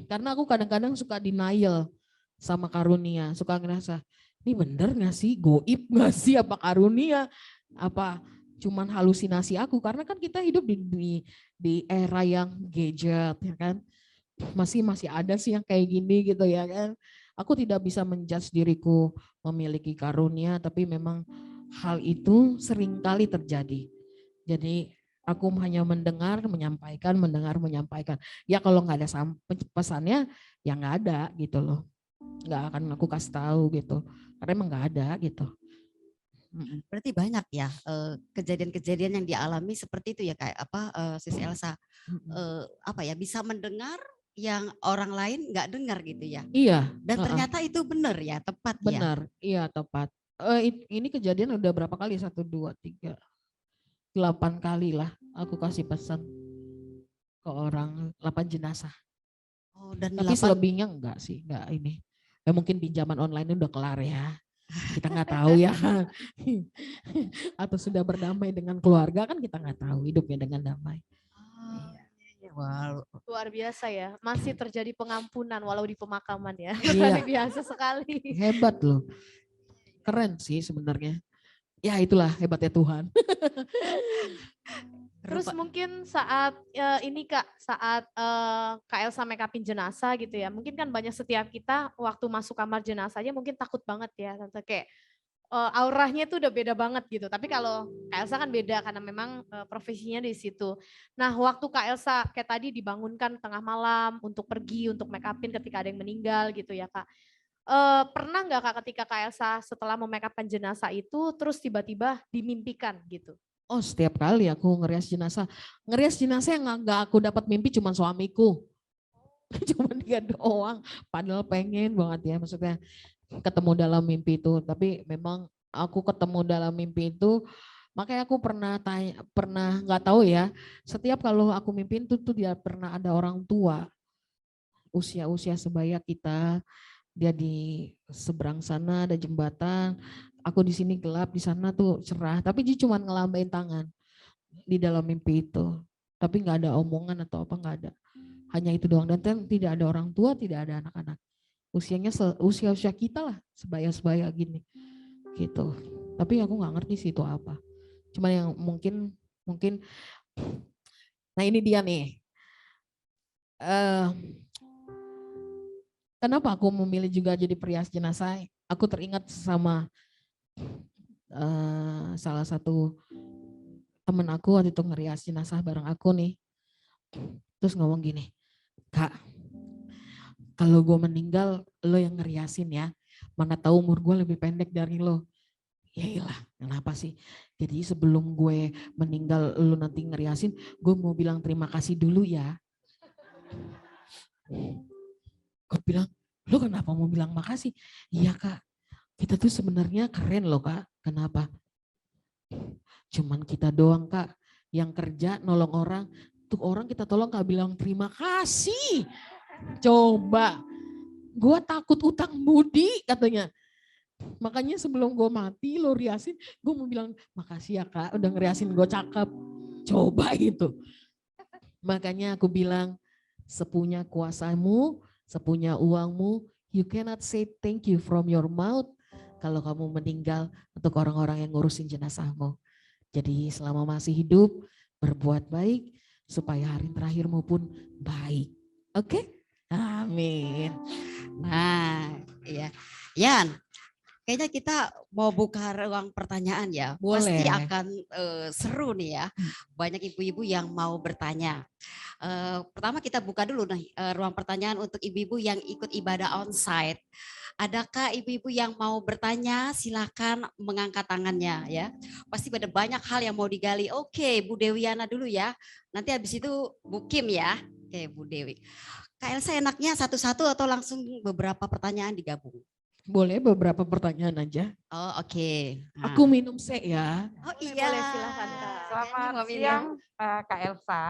Karena aku kadang-kadang suka denial sama karunia, suka ngerasa, ini bener gak sih, goib gak sih, apa karunia, apa cuman halusinasi aku, karena kan kita hidup di era yang gadget ya kan, masih ada sih yang kayak gini gitu ya kan. Aku tidak bisa menjudge diriku memiliki karunia, tapi memang hal itu seringkali terjadi. Jadi aku hanya mendengar, menyampaikan. Ya kalau nggak ada pesannya, ya nggak ada gitu loh. Nggak akan aku kasih tahu gitu. Karena emang nggak ada gitu. Berarti banyak ya kejadian-kejadian yang dialami seperti itu ya kayak Sis Elsa. Apa ya, bisa mendengar yang orang lain nggak dengar gitu ya. Iya. Dan ternyata itu benar ya, tepat ya. Benar, iya tepat. Ini kejadian udah berapa kali? 1, 2, 3, 8 kali lah aku kasih pesan ke orang, 8 jenazah. Oh, dan tapi selebihnya enggak sih, enggak ini. Ya mungkin pinjaman online udah kelar ya. Kita nggak tahu ya. Atau sudah berdamai dengan keluarga kan kita nggak tahu hidupnya dengan damai. Wow. Luar biasa ya, masih terjadi pengampunan walau di pemakaman ya. Iya. Luar biasa sekali. Hebat loh. Keren sih sebenarnya. Ya itulah hebatnya Tuhan. Terus mungkin saat ini Kak, saat Kak Elsa make upin jenazah gitu ya, mungkin kan banyak setiap kita waktu masuk kamar jenazah aja mungkin takut banget ya, Tante, kayak auranya tuh udah beda banget gitu. Tapi kalau Kak Elsa kan beda karena memang profesinya di situ. Nah waktu Kak Elsa kayak tadi dibangunkan tengah malam untuk pergi, untuk make upin ketika ada yang meninggal gitu ya Kak. Pernah nggak Kak ketika Kak Elsa setelah memake upkan jenazah itu terus tiba-tiba dimimpikan gitu? Oh setiap kali aku ngerias jenazah yang nggak aku dapat mimpi cuma suamiku. Cuma dia doang, padahal pengen banget ya maksudnya ketemu dalam mimpi itu. Tapi memang aku ketemu dalam mimpi itu, makanya aku pernah nggak tahu ya, setiap kalau aku mimpi itu tuh dia pernah ada orang tua, usia sebaya kita, dia di seberang sana ada jembatan, aku di sini gelap, di sana tuh cerah, tapi dia cuma ngelambain tangan di dalam mimpi itu. Tapi nggak ada omongan atau apa, nggak ada. Hanya itu doang, dan tidak ada orang tua, tidak ada anak-anak. Usianya usia kita lah, sebaya-sebaya gini gitu. Tapi aku nggak ngerti sih itu apa. Cuma yang mungkin nah ini dia nih. Kenapa aku memilih juga jadi perias jenazah? Aku teringat sama salah satu temen aku waktu itu ngerias jenazah bareng aku nih. Terus ngomong gini, Kak, kalau gue meninggal, lo yang ngeriasin ya. Mana tahu umur gue lebih pendek dari lo. Ya iyalah, kenapa sih? Jadi sebelum gue meninggal, lo nanti ngeriasin, gue mau bilang terima kasih dulu ya. Gue bilang, lo kenapa mau bilang makasih? Iya Kak, kita tuh sebenarnya keren loh Kak. Kenapa? Cuman kita doang Kak yang kerja nolong orang. Tuh orang kita tolong gak bilang terima kasih. Coba, gue takut utang budi katanya. Makanya sebelum gue mati lo riasin, gue mau bilang makasih ya Kak udah ngeriasin gue cakep. Coba itu. Makanya aku bilang sepunya kuasamu, sepunya uangmu, you cannot say thank you from your mouth kalau kamu meninggal untuk orang-orang yang ngurusin jenazahmu. Jadi selama masih hidup, berbuat baik supaya hari terakhirmu pun baik. Oke? Amin. Nah, iya. Yan, kayaknya kita mau buka ruang pertanyaan ya. Boleh. Pasti akan seru nih ya. Banyak ibu-ibu yang mau bertanya. Pertama kita buka dulu nih ruang pertanyaan untuk ibu-ibu yang ikut ibadah onsite. Adakah ibu-ibu yang mau bertanya? Silakan mengangkat tangannya ya. Pasti ada banyak hal yang mau digali. Oke, Bu Dewiana dulu ya. Nanti habis itu Bu Kim ya. Oke, Bu Dewi. Kak Elsa enaknya satu-satu atau langsung beberapa pertanyaan digabung? Boleh beberapa pertanyaan aja. Oh oke. Nah. Aku minum ya. Oh Boleh, iya. boleh, silakan, Kak. Selamat siang Kak Elsa.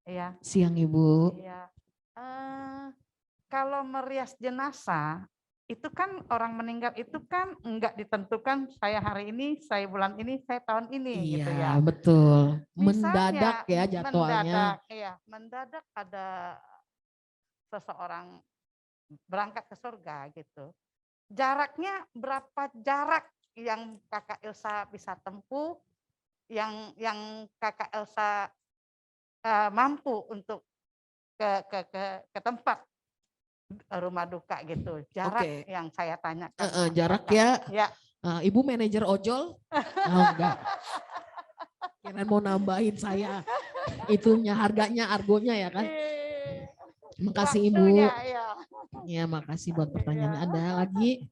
Ya. Siang Ibu. Iya. Kalau merias jenazah itu kan orang meninggal itu kan enggak ditentukan saya hari ini, saya bulan ini, saya tahun ini gitu ya. Iya betul. Misalnya, Mendadak ya jadwalnya. Mendadak ada seseorang berangkat ke surga gitu. Jaraknya berapa jarak yang Kakak Elsa bisa tempuh, yang Kakak Elsa mampu untuk ke tempat rumah duka gitu. Jarak yang saya tanyakan. Jarak ya. Ya. Ibu manajer ojol? Oh, enggak. Kirain mau nambahin saya. Itunya harganya, argonya ya kan? Makasih Ibu. Ya makasih buat pertanyaan. Ada lagi?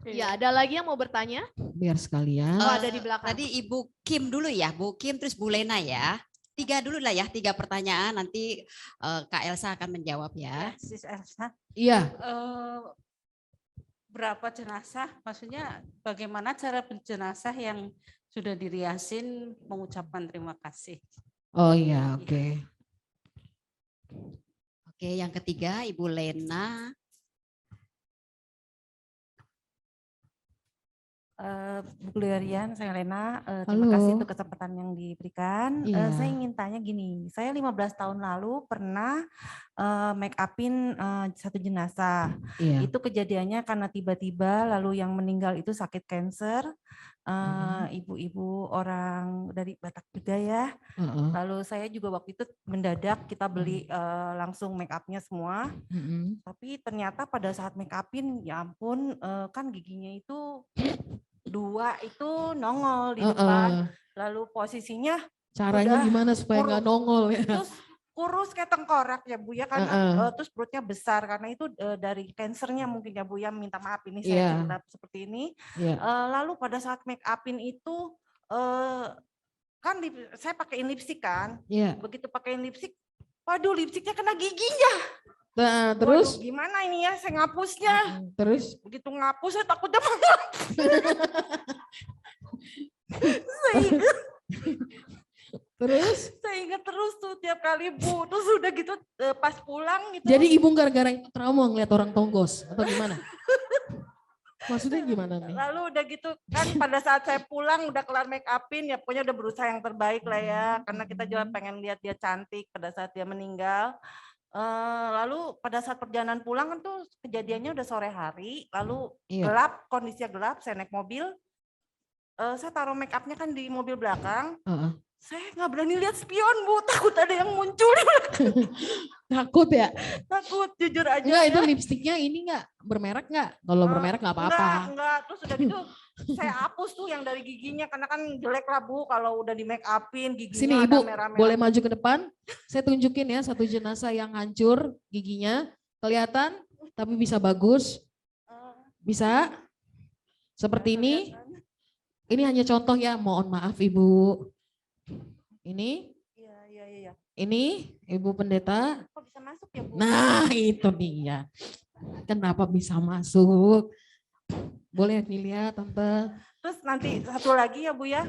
Ya ada lagi yang mau bertanya? Biar sekalian. Oh ada di belakang. Tadi Ibu Kim dulu ya, Bu Kim terus Bu Lena ya. 3 dulu lah ya, 3 pertanyaan nanti Kak Elsa akan menjawab ya. Sis Elsa. Iya. Berapa jenazah? Maksudnya bagaimana cara berjenazah yang sudah diriasin mengucapkan terima kasih? Oh iya, oke. Oke, yang ketiga Ibu Lena. Bu Glorian, saya Lena. Terima kasih untuk kesempatan yang diberikan. Iya. Saya ingin tanya gini, saya 15 tahun lalu pernah make upin satu jenazah. Iya. Itu kejadiannya karena tiba-tiba lalu yang meninggal itu sakit kanker. Ibu-ibu orang dari Batak juga ya. Lalu saya juga waktu itu mendadak kita beli langsung make upnya semua. Tapi ternyata pada saat make upin, ya ampun, kan giginya itu 2 itu nongol di depan. Lalu posisinya caranya gimana supaya nggak nongol ya? Terus kurus kayak tengkorak ya Bu ya, karena terus perutnya besar karena itu dari kansernya mungkin ya Bu ya, minta maaf ini saya cerita seperti ini. Lalu pada saat make upin itu kan saya pakaiin lipstik kan, begitu pakaiin lipstik, waduh lipstiknya kena giginya. Nah, terus waduh, gimana ini ya saya ngapusnya? Terus begitu ngapus saya takutnya banget. Saya ingat terus tuh tiap kali Bu. Terus udah gitu pas pulang gitu. Jadi Ibu gara-gara itu trauma ngeliat orang tonggos atau gimana? Maksudnya gimana nih? Lalu udah gitu kan pada saat saya pulang udah kelar make upin ya pokoknya udah berusaha yang terbaik lah ya. Karena kita juga pengen lihat dia cantik pada saat dia meninggal. Lalu pada saat perjalanan pulang kan tuh kejadiannya udah sore hari. Lalu gelap, kondisinya gelap, saya naik mobil. Saya taruh make upnya kan di mobil belakang. Saya nggak berani lihat spion, Bu. Takut ada yang muncul. Takut ya? Takut, jujur aja. Enggak, itu ya. lipstiknya ini enggak bermerek enggak? Kalau bermerek enggak apa-apa. Enggak. Terus udah gitu saya hapus tuh yang dari giginya karena kan jelek lah, Bu, kalau udah di make upin giginya Sini ada Ibu, merah-merah. boleh maju ke depan? Saya tunjukin ya satu jenazah yang hancur giginya. Kelihatan tapi bisa bagus. Bisa? Seperti ini. Ini hanya contoh ya, mohon maaf Ibu. Ini? Iya. Ini Ibu Pendeta. Kok bisa masuk ya, Bu? Nah, itu dia. Kenapa bisa masuk? Boleh dilihat, Tante. Terus nanti satu lagi ya, Bu ya.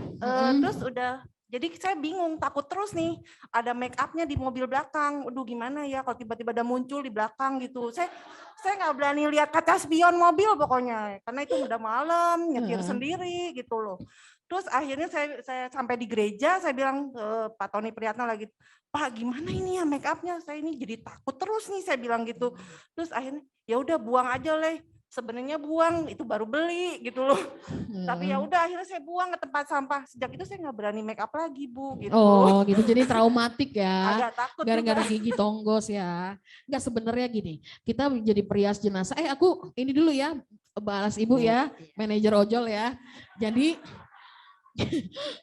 Terus udah jadi saya bingung, takut terus nih. Ada make upnya di mobil belakang. Aduh gimana ya kalau tiba-tiba ada muncul di belakang gitu. Saya nggak berani lihat kaca spion mobil pokoknya. Karena itu udah malam, nyetir sendiri gitu loh. Terus akhirnya saya sampai di gereja, saya bilang ke Pak Tony Priyatna lagi, Pak gimana ini ya make upnya, saya ini jadi takut terus nih, saya bilang gitu. Terus akhirnya ya udah buang aja Le, sebenarnya buang itu baru beli gitu loh. Tapi ya udah akhirnya saya buang ke tempat sampah. Sejak itu saya nggak berani make up lagi, Bu. Gitu. Oh gitu, jadi traumatik ya. Agak takut Gara-gara juga. gigi tonggos ya. Enggak, sebenarnya gini, kita menjadi perias jenazah. Aku ini dulu ya, balas Ibu ya, manajer ojol ya. Jadi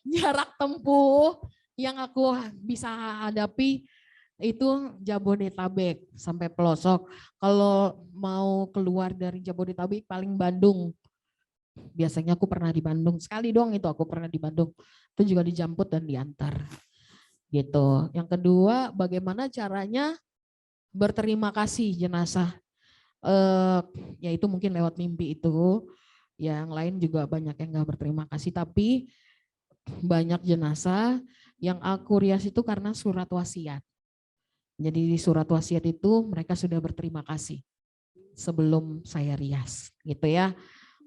jarak tempuh yang aku bisa hadapi itu Jabodetabek sampai pelosok. Kalau mau keluar dari Jabodetabek paling Bandung. Biasanya aku pernah di Bandung, sekali doang itu aku pernah di Bandung. Itu juga dijemput dan diantar. Gitu. Yang kedua, bagaimana caranya berterima kasih jenazah. Yaitu mungkin lewat mimpi itu. Yang lain juga banyak yang nggak berterima kasih, tapi banyak jenazah yang aku rias itu karena surat wasiat. Jadi di surat wasiat itu mereka sudah berterima kasih sebelum saya rias, gitu ya.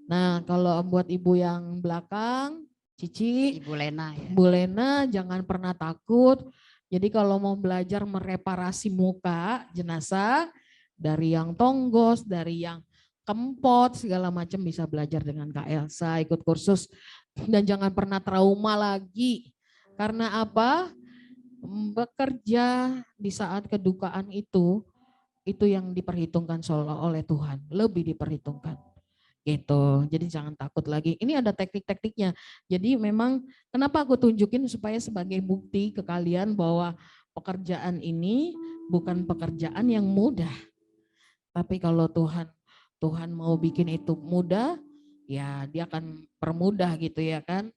Nah kalau buat ibu yang belakang, Cici, Ibu Lena ya. Bu Lena jangan pernah takut. Jadi kalau mau belajar mereparasi muka jenazah dari yang tonggos, dari yang kempot, segala macam bisa belajar dengan Kak Elsa, ikut kursus. Dan jangan pernah trauma lagi. Karena apa? Bekerja di saat kedukaan itu yang diperhitungkan oleh Tuhan, lebih diperhitungkan. Gitu. Jadi jangan takut lagi. Ini ada teknik-tekniknya. Jadi memang kenapa aku tunjukin supaya sebagai bukti ke kalian bahwa pekerjaan ini bukan pekerjaan yang mudah. Tapi kalau Tuhan mau bikin itu mudah, ya dia akan permudah gitu ya kan.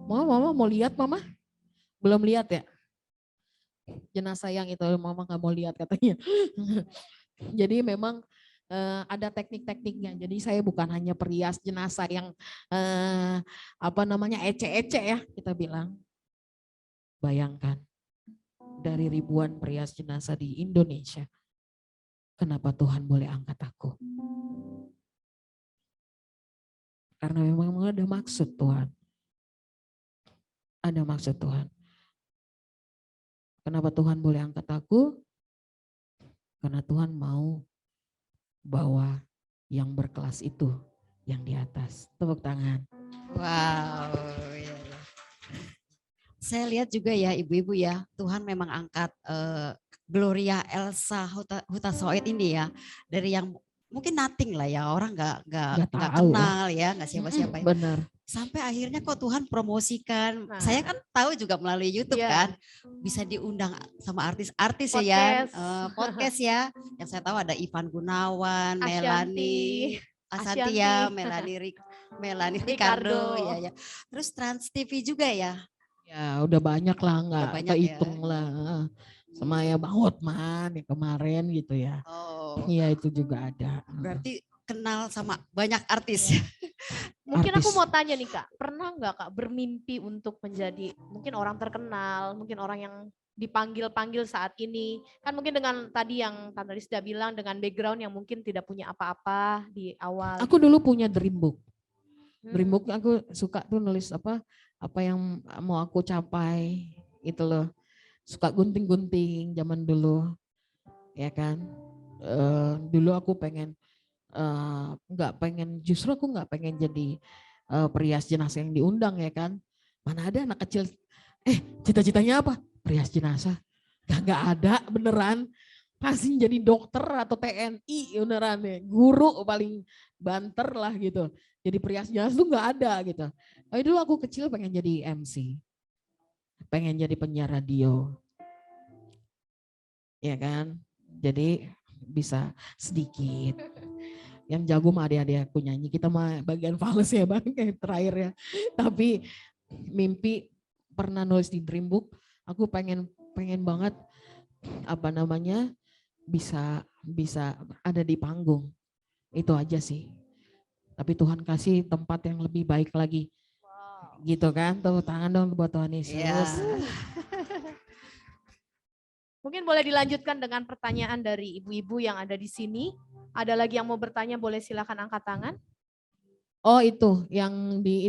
Mama mau lihat Mama? Belum lihat ya? Jenazah yang itu Mama nggak mau lihat katanya. Jadi memang ada teknik-tekniknya. Jadi saya bukan hanya perias jenazah yang ece-ece ya kita bilang. Bayangkan dari ribuan perias jenazah di Indonesia, kenapa Tuhan boleh angkat aku? Karena memang ada maksud Tuhan. Ada maksud Tuhan. Kenapa Tuhan boleh angkat aku? Karena Tuhan mau bahwa yang berkelas itu yang di atas. Tepuk tangan. Wow. Ya. Saya lihat juga ya ibu-ibu ya, Tuhan memang angkat Gloria Elsa Hutasoit ini ya, dari yang mungkin nothing lah ya, orang nggak kenal ya, nggak siapa-siapa. Benar. Sampai akhirnya kok Tuhan promosikan. Saya kan tahu juga melalui YouTube kan, bisa diundang sama artis-artis ya, podcast ya. Yang saya tahu ada Ivan Gunawan, Melanie Asantia, Melanie Ricardo, ya. Terus Trans TV juga ya. Ya udah banyak lah, nggak kehitung ya. lah. Sama ya Bang Hotman yang kemarin gitu ya. Iya itu juga ada. Berarti kenal sama banyak artis. Mungkin aku mau tanya nih Kak, pernah nggak Kak bermimpi untuk menjadi mungkin orang terkenal, mungkin orang yang dipanggil-panggil saat ini? Kan mungkin dengan tadi yang Tante Rizda bilang dengan background yang mungkin tidak punya apa-apa di awal. Aku dulu punya dream book. Hmm. Dream book aku suka tuh nulis apa yang mau aku capai itu loh. Suka gunting-gunting zaman dulu, ya kan. Dulu aku pengen justru aku nggak pengen jadi perias jenazah yang diundang, ya kan. Mana ada anak kecil, cita-citanya apa? Perias jenazah. Nggak ada beneran. Pasti jadi dokter atau TNI beneran ya. Guru paling banter lah gitu. Jadi perias jenazah tuh nggak ada gitu. Dulu aku kecil pengen jadi MC. Pengen jadi penyiar radio. Ya kan. Jadi bisa sedikit. Yang jago mah adik-adik aku nyanyi. Kita mah bagian fals ya Bang, kayak terakhir ya. Tapi mimpi pernah nulis di dream book, aku pengen banget bisa ada di panggung. Itu aja sih. Tapi Tuhan kasih tempat yang lebih baik lagi. Gitu kan, tuh tangan dong buat Tuhan Yesus. Yeah. Mungkin boleh dilanjutkan dengan pertanyaan dari ibu-ibu yang ada di sini. Ada lagi yang mau bertanya, boleh silakan angkat tangan. Oh itu, yang di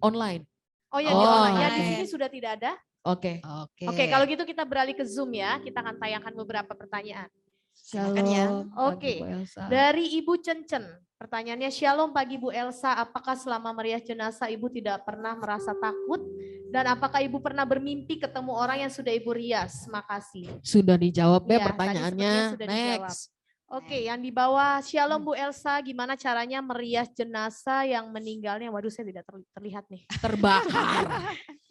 online. Oh ya, di online. Ya, di sini sudah tidak ada. Oke. Oke, kalau gitu kita beralih ke Zoom ya. Kita akan tayangkan beberapa pertanyaan. Silakan ya. Oke, dari Ibu Cencen. Pertanyaannya, Shalom pagi Bu Elsa, apakah selama merias jenazah Ibu tidak pernah merasa takut? Dan apakah Ibu pernah bermimpi ketemu orang yang sudah Ibu rias? Makasih. Sudah dijawab ya, Ya, pertanyaannya. sudah Next. dijawab. Oke, yang di bawah, Shalom Bu Elsa, gimana caranya merias jenazah yang meninggalnya? Waduh, saya tidak terlihat nih. Terbakar.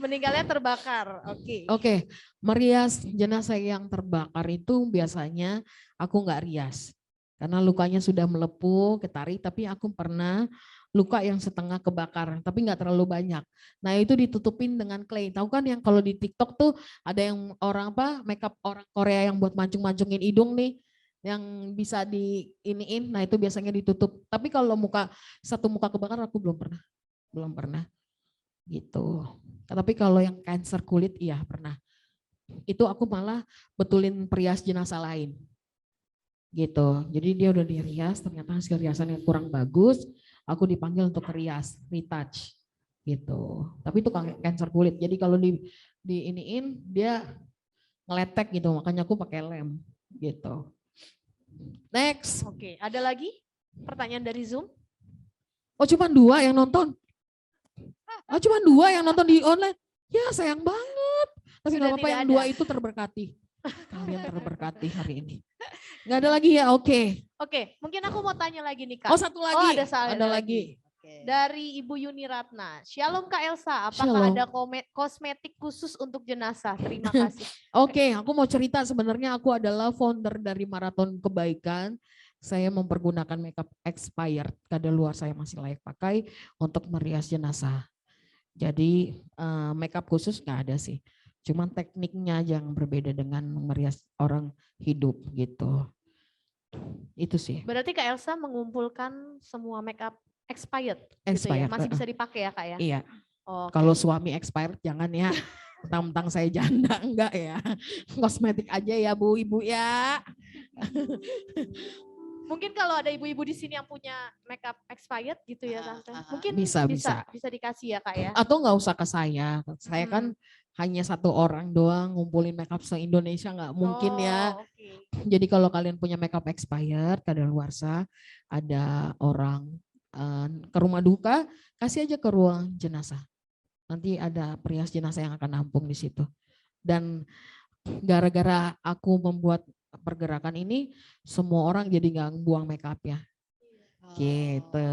Meninggalnya terbakar. Oke, merias jenazah yang terbakar itu biasanya aku nggak rias. Karena lukanya sudah melepuh, ketarik, tapi aku pernah luka yang setengah kebakar, tapi nggak terlalu banyak. Nah itu ditutupin dengan clay. Tahu kan yang kalau di TikTok tuh ada yang makeup orang Korea yang buat mancung-mancungin hidung nih, yang bisa diiniin. Nah itu biasanya ditutup. Tapi kalau satu muka kebakar aku belum pernah. Gitu. Tapi kalau yang kanker kulit iya pernah. Itu aku malah betulin perias jenazah lain. Gitu. Jadi dia udah dirias, ternyata hasil riasannya kurang bagus, aku dipanggil untuk rias, retouch gitu. Tapi itu kanker kulit. Jadi kalau diiniin dia ngeletek gitu, makanya aku pakai lem gitu. Next. Oke, ada lagi pertanyaan dari Zoom? Oh, cuma 2 yang nonton. Oh, cuma 2 yang nonton di online. Ya, sayang banget. Tapi nggak apa-apa, yang 2 itu terberkati. Kalian terberkati hari ini. Nggak ada lagi ya, oke. Oke, mungkin aku mau tanya lagi nih Kak. Oh, satu lagi. Ada lagi. Dari Ibu Yuni Ratna. Shalom Kak Elsa, apakah Shalom. ada kosmetik khusus untuk jenazah? Terima kasih. Oke, aku mau cerita, sebenarnya aku adalah founder dari Maraton Kebaikan. Saya mempergunakan makeup expired, kadaluarsa yang masih layak pakai untuk merias jenazah. Jadi makeup khusus nggak ada sih. Cuman tekniknya yang berbeda dengan merias orang hidup gitu. Itu sih. Berarti Kak Elsa mengumpulkan semua makeup expired. Gitu ya? Masih bisa dipakai ya Kak ya? Iya. Okay. Kalau suami expired jangan ya. Tentang saya janda enggak ya. Kosmetik aja ya Bu, Ibu ya. Mungkin kalau ada ibu-ibu di sini yang punya makeup expired gitu ya Tante. Mungkin bisa dikasih ya Kak ya. Atau nggak usah ke saya. Saya kan hanya 1 orang doang ngumpulin makeup se-Indonesia, nggak mungkin ya. Okay. Jadi kalau kalian punya makeup expired, kadaluarsa, ada orang ke rumah duka, kasih aja ke ruang jenazah. Nanti ada perias jenazah yang akan nampung di situ. Dan gara-gara aku membuat pergerakan ini, semua orang jadi nggak buang makeupnya. Gitu.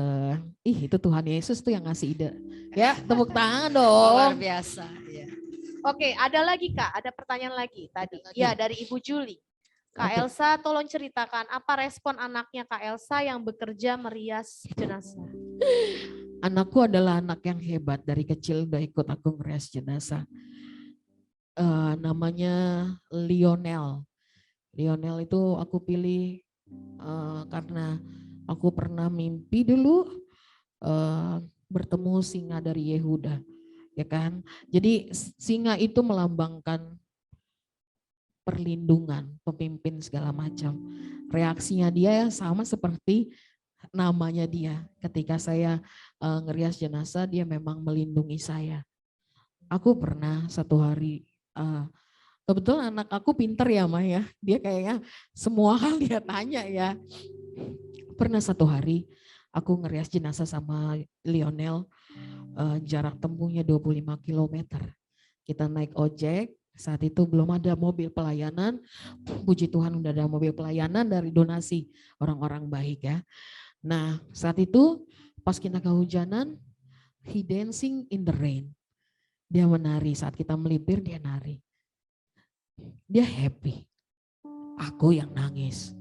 Itu Tuhan Yesus tuh yang ngasih ide. Ya, tepuk tangan dong. Luar biasa. Ya. Oke, ada lagi Kak, ada pertanyaan lagi tadi. Ya, dari Ibu Juli. Kak Elsa, tolong ceritakan apa respon anaknya Kak Elsa yang bekerja merias jenazah. Anakku adalah anak yang hebat, dari kecil udah ikut aku merias jenazah. Namanya Lionel. Lionel itu aku pilih karena aku pernah mimpi dulu bertemu singa dari Yehuda. ya kan? Jadi singa itu melambangkan perlindungan, pemimpin segala macam. Reaksinya dia sama seperti namanya dia. Ketika saya ngerias jenazah, dia memang melindungi saya. Aku pernah satu hari, kebetulan anak aku pinter ya Ma ya, dia kayaknya semua hal dia tanya ya. Pernah satu hari aku ngerias jenazah sama Lionel, jarak tempuhnya 25 km. Kita naik ojek, saat itu belum ada mobil pelayanan, puji Tuhan udah ada mobil pelayanan dari donasi orang-orang baik ya. Nah saat itu pas kita kehujanan, he dancing in the rain. Dia menari, saat kita melipir dia nari. Dia happy, aku yang nangis.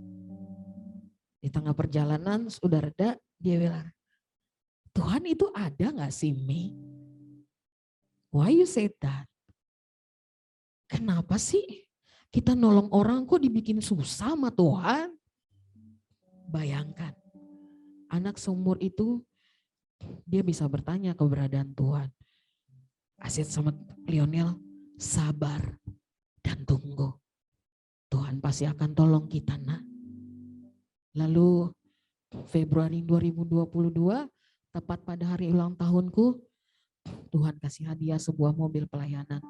Di tengah perjalanan sudah reda, dia bilang, Tuhan itu ada gak sih Mi? Why you say that? Kenapa sih kita nolong orang kok dibikin susah sama Tuhan? Bayangkan, anak seumur itu dia bisa bertanya keberadaan Tuhan. Asyik sama Lionel, sabar dan tunggu. Tuhan pasti akan tolong kita nak. Lalu Februari 2022, tepat pada hari ulang tahunku, Tuhan kasih hadiah sebuah mobil pelayanan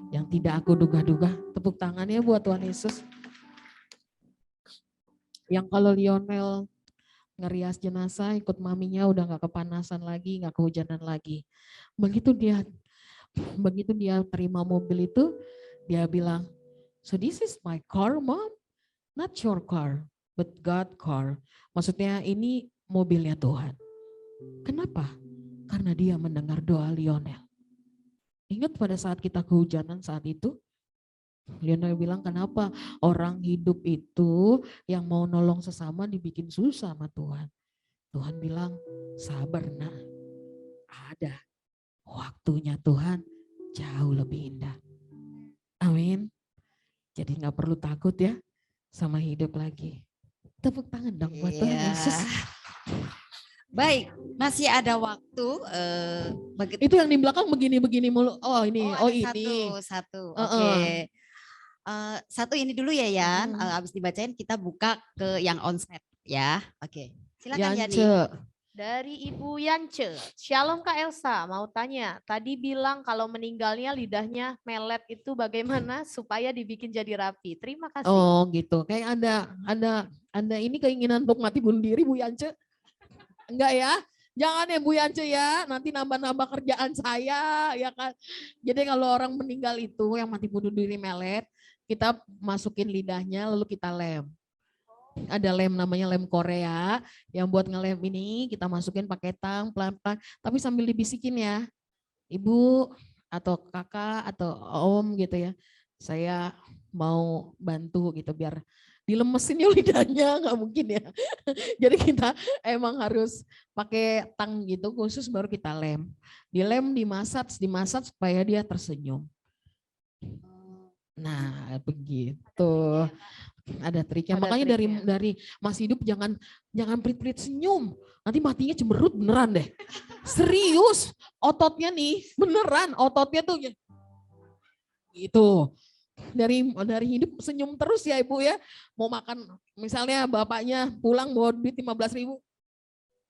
yang tidak aku duga-duga. Tepuk tangannya buat Tuhan Yesus. Yang kalau Lionel ngerias jenazah ikut maminya udah gak kepanasan lagi, gak kehujanan lagi. Begitu dia terima mobil itu, dia bilang, so this is my car mom, not your car, but God car. Maksudnya ini mobilnya Tuhan. Kenapa? Karena dia mendengar doa Lionel. Ingat pada saat kita kehujanan saat itu, Lionel bilang kenapa orang hidup itu yang mau nolong sesama dibikin susah sama Tuhan. Tuhan bilang sabar nak, ada waktunya Tuhan jauh lebih indah. Amin. Jadi gak perlu takut ya sama hidup lagi. Tepuk tangan dong buat Tuhan Yesus. Baik, masih ada waktu. Itu yang di belakang begini-begini mulu. Oh ini, ini. Satu. Oke. Satu ini dulu ya Yan. Abis dibacain kita buka ke yang onsite ya. Oke. Silakan Yani. Dari Ibu Yance, Shalom Kak Elsa, mau tanya, tadi bilang kalau meninggalnya lidahnya melet itu bagaimana supaya dibikin jadi rapi? Terima kasih. Oh gitu, kayak ada ini keinginan untuk mati bunuh diri Bu Yance? Enggak ya? Jangan ya Bu Yance ya, nanti nambah-nambah kerjaan saya ya kan. Jadi kalau orang meninggal itu yang mati bunuh diri melet, kita masukin lidahnya lalu kita lem. Ada lem namanya lem Korea yang buat ngelem ini kita masukin pakai tang pelan-pelan tapi sambil dibisikin ya ibu atau kakak atau om gitu ya, saya mau bantu gitu biar dilemesin ya lidahnya, nggak mungkin ya. Jadi kita emang harus pakai tang gitu khusus baru kita lem, dilem dimasak supaya dia tersenyum. Nah begitu. Ada triknya. Makanya dari masih hidup jangan pelit-pelit senyum. Nanti matinya cemberut beneran deh. Serius, ototnya nih beneran, ototnya tuh gitu. Dari hidup senyum terus ya Ibu ya. Mau makan misalnya bapaknya pulang bawa duit 15.000.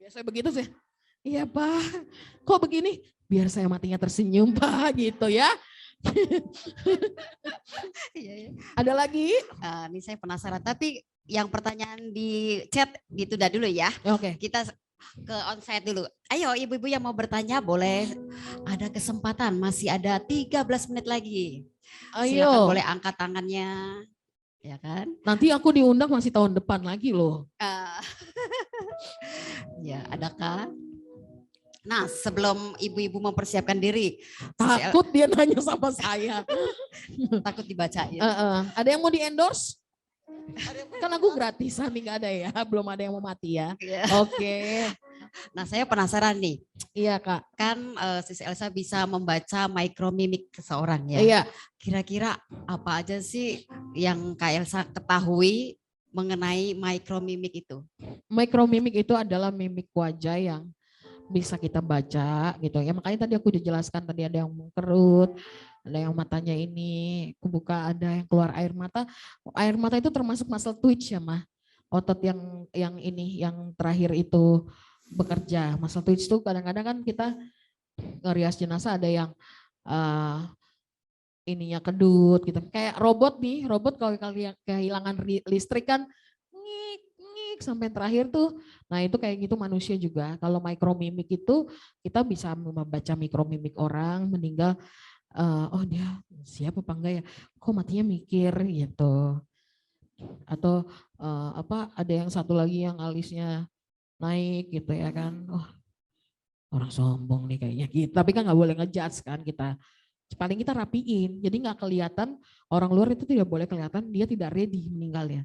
Biasanya begitu sih. Iya Pak, kok begini? Biar saya matinya tersenyum Pak gitu ya. Ada lagi? Ini saya penasaran, tapi yang pertanyaan di chat gitu dah dulu ya. Oke. Kita ke onsite dulu. Ayo ibu-ibu yang mau bertanya boleh, ada kesempatan, masih ada 13 menit lagi. Ayo. Silakan boleh angkat tangannya. Ya kan? Nanti aku diundang masih tahun depan lagi loh. Ya, adakah? Nah, sebelum ibu-ibu mempersiapkan diri. Takut dia nanya sama saya. Takut dibacain. Ada yang mau di-endorse? Kan aku gratisan nih, nggak ada ya. Belum ada yang mau mati ya. Oke. Nah, saya penasaran nih. Iya Kak. Kan Sis Elsa bisa membaca micromimik seseorang ya. Iya. Kira-kira apa aja sih yang Kak Elsa ketahui mengenai micromimik itu? Micromimik itu adalah mimik wajah yang bisa kita baca gitu ya. Makanya tadi aku udah jelaskan, tadi ada yang mengkerut, ada yang matanya ini kebuka, ada yang keluar air mata. Air mata itu termasuk muscle twitch ya, Mah. Otot yang ini yang terakhir itu bekerja. Muscle twitch itu kadang-kadang kan kita ngerias jenazah ada yang ininya kedut gitu. Kayak robot nih, robot kalau kalian kehilangan listrik kan ngik ngik sampai terakhir tuh. Nah, itu kayak gitu manusia juga. Kalau micromimik itu kita bisa membaca mikromimik orang meninggal, oh dia siapa apa enggak ya? Kok matinya mikir gitu. Atau ada yang satu lagi yang alisnya naik gitu ya kan. Oh, orang sombong nih kayaknya gitu. Tapi kan nggak boleh ngejudge kan kita. Paling kita rapiin, jadi nggak kelihatan, orang luar itu tidak boleh kelihatan dia tidak ready meninggalnya.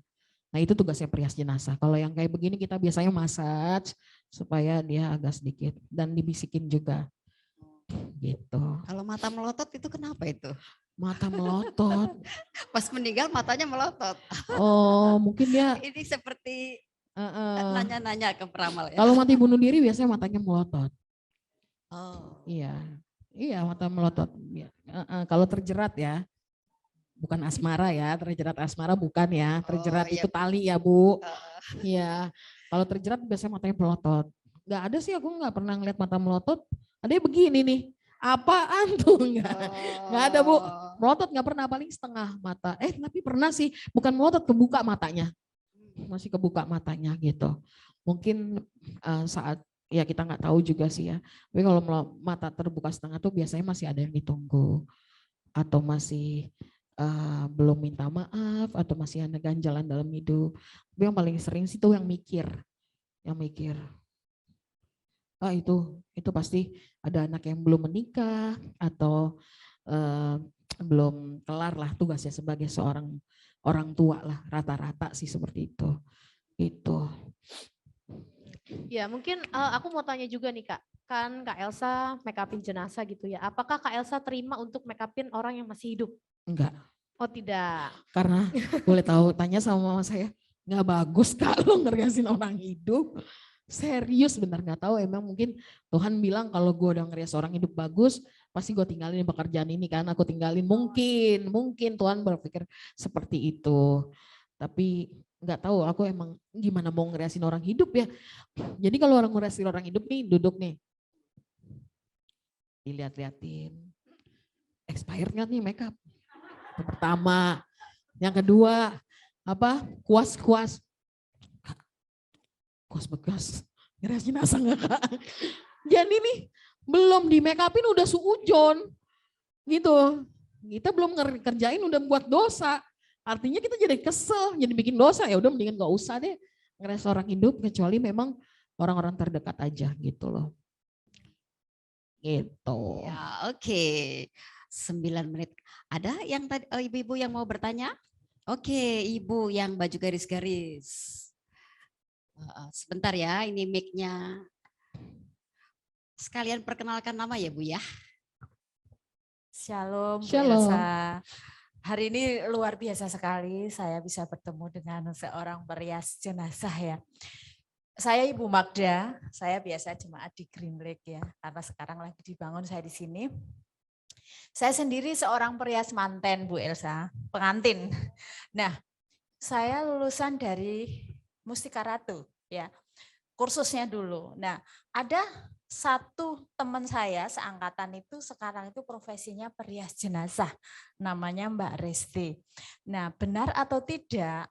Nah itu tugasnya perias jenazah. Kalau yang kayak begini kita biasanya massage supaya dia agak sedikit dan dibisikin juga. Gitu. Kalau mata melotot itu kenapa itu? Mata melotot. Pas meninggal matanya melotot. Oh mungkin dia. Ini seperti nanya-nanya ke peramal ya. Kalau mati bunuh diri biasanya matanya melotot. Oh. Iya mata melotot. Kalau terjerat ya, bukan asmara ya, terjerat asmara bukan ya, terjerat itu tali ya Bu. Iya, kalau terjerat biasanya matanya melotot. Nggak ada sih, aku nggak pernah ngeliat mata melotot. Ada yang begini nih, apaan tuh nggak ada Bu. Melotot nggak pernah, paling setengah mata. Tapi pernah sih, bukan melotot, kebuka matanya, masih kebuka matanya gitu. Mungkin saat ya kita nggak tahu juga sih ya. Tapi kalau mata terbuka setengah tuh biasanya masih ada yang ditunggu atau masih belum minta maaf atau masih ada ganjalan dalam hidup. Tapi yang paling sering sih tuh yang mikir. Itu pasti ada anak yang belum menikah atau belum kelar lah tugasnya sebagai seorang orang tua lah, rata-rata sih seperti itu. Itu. Ya mungkin aku mau tanya juga nih Kak, kan Kak Elsa make upin jenazah gitu ya, apakah Kak Elsa terima untuk make upin orang yang masih hidup? Enggak. Oh tidak. Karena boleh tahu, tanya sama mama saya, nggak bagus kalau ngeriasin orang hidup. Serius bener nggak tahu, emang mungkin Tuhan bilang kalau gue udah ngerias orang hidup bagus, pasti gue tinggalin pekerjaan ini kan, aku tinggalin. Mungkin Tuhan berpikir seperti itu. Tapi nggak tahu, aku emang gimana mau ngeriasin orang hidup ya. Jadi kalau orang ngeriasin orang hidup nih, duduk nih, dilihat-liatin, expired nggak nih makeup? Yang pertama, yang kedua kuas bekas, ngeriasin jenazah nggak Kak? Jadi nih belum di make upin udah suujon gitu. Kita belum kerjain udah buat dosa. Artinya kita jadi kesel, jadi bikin dosa, ya udah mendingan gak usah deh ngeres orang hidup, kecuali memang orang-orang terdekat aja gitu loh. Gitu. Ya, oke. 9 menit. Ada yang tadi ibu-ibu yang mau bertanya? Oke, ibu yang baju garis-garis. Sebentar ya, ini mic-nya. Sekalian perkenalkan nama ya Bu ya. Shalom. Shalom. Hari ini luar biasa sekali saya bisa bertemu dengan seorang perias jenazah ya. Saya Ibu Magda, saya biasa jemaat di Green Lake ya, karena sekarang lagi dibangun saya di sini. Saya sendiri seorang perias manten Bu Elsa, pengantin. Nah, saya lulusan dari Mustika Ratu ya, kursusnya dulu. Nah, ada satu teman saya seangkatan itu sekarang itu profesinya perias jenazah, namanya Mbak Resti. Nah, benar atau tidak,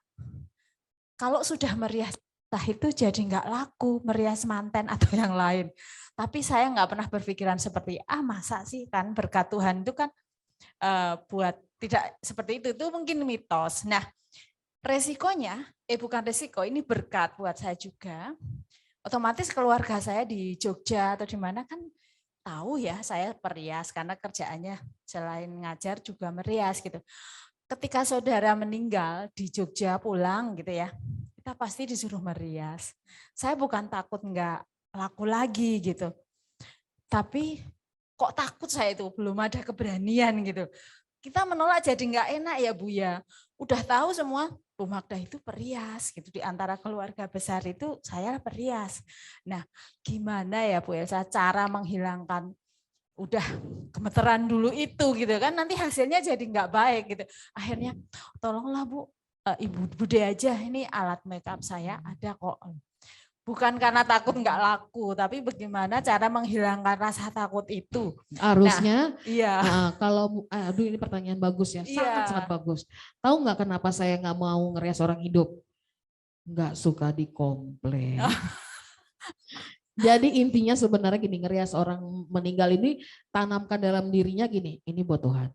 kalau sudah merias jenazah itu jadi nggak laku merias manten atau yang lain. Tapi saya nggak pernah berpikiran seperti masa sih, kan berkat Tuhan itu kan buat tidak seperti itu mungkin mitos. Nah, resikonya, bukan resiko, ini berkat buat saya juga. Otomatis keluarga saya di Jogja atau di mana kan tahu ya saya perias karena kerjaannya selain ngajar juga merias gitu. Ketika saudara meninggal di Jogja pulang gitu ya, kita pasti disuruh merias. Saya bukan takut nggak laku lagi gitu, tapi kok takut saya itu belum ada keberanian gitu. kita menolak jadi nggak enak ya Bu ya. Udah tahu semua Bu Magda itu perias gitu, di antara keluarga besar itu saya perias. Nah, gimana ya Bu Elsa cara menghilangkan udah gemeteran dulu itu gitu kan, nanti hasilnya jadi nggak baik gitu. Akhirnya tolonglah Bu, Ibu Bude aja, ini alat makeup saya ada kok. Bukan karena takut nggak laku, tapi bagaimana cara menghilangkan rasa takut itu. Harusnya, Iya. kalau, aduh ini pertanyaan bagus ya, Iya. sangat bagus. Tahu nggak kenapa saya nggak mau ngerias orang hidup? Nggak suka dikomplain. Jadi intinya sebenarnya gini, ngerias orang meninggal ini tanamkan dalam dirinya gini, ini buat Tuhan,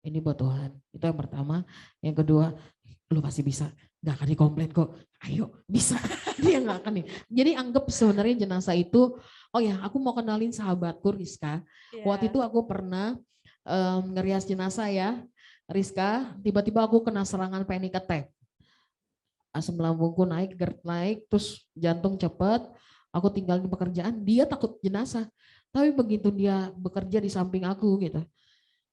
ini buat Tuhan. Itu yang pertama. Yang kedua, lu pasti bisa, nggak akan dikomplain kok. Ayo bisa, dia nggak akan nih. Jadi anggap sebenarnya jenazah itu, oh ya aku mau kenalin sahabatku Rizka. Waktu itu aku pernah ngerias jenazah ya, Rizka. Tiba-tiba aku kena serangan panic attack. Asam lambungku naik, GERD naik, terus jantung cepat. Aku tinggal di pekerjaan, dia takut jenazah. Tapi begitu dia bekerja di samping aku gitu,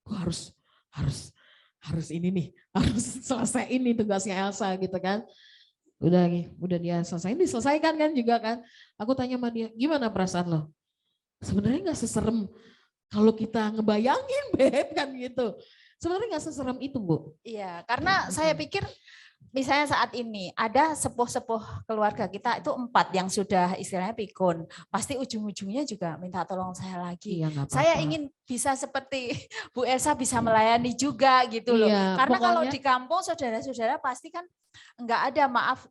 aku harus ini nih, harus selesaiin nih tugasnya Elsa gitu kan. Udah dia diselesaikan kan juga kan. Aku tanya sama dia, gimana perasaan lo? Sebenarnya nggak seserem kalau kita ngebayangin Beb kan gitu. Sebenarnya nggak seserem itu Bu. Iya, karena saya pikir misalnya saat ini ada sepuh-sepuh keluarga kita itu 4 yang sudah istilahnya pikun, pasti ujung-ujungnya juga minta tolong saya lagi. Iya, nggak Saya apa-apa. ingin bisa seperti Bu Elsa bisa melayani juga gitu loh. Iya, Karena kalau pokoknya- di kampung saudara-saudara pasti kan enggak ada, maaf,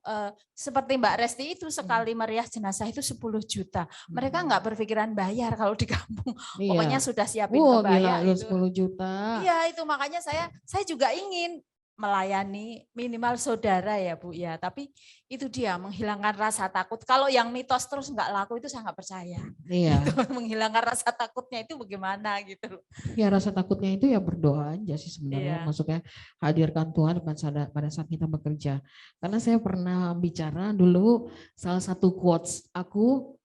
seperti Mbak Resti itu sekali merias jenazah itu 10 juta. Mereka enggak berpikiran bayar kalau di kampung. Iya. Pokoknya sudah siapin Wah, kebaya gila, lu itu. 10 juta. Iya, itu makanya saya juga ingin melayani minimal saudara ya Bu ya, tapi itu dia menghilangkan rasa takut. Kalau yang mitos terus nggak laku itu saya nggak percaya. Iya. Gitu, menghilangkan rasa takutnya itu bagaimana gitu. Ya rasa takutnya itu ya berdoa aja sih sebenarnya. Iya. Maksudnya hadirkan Tuhan pada saat kita bekerja. Karena saya pernah bicara dulu salah satu quotes aku,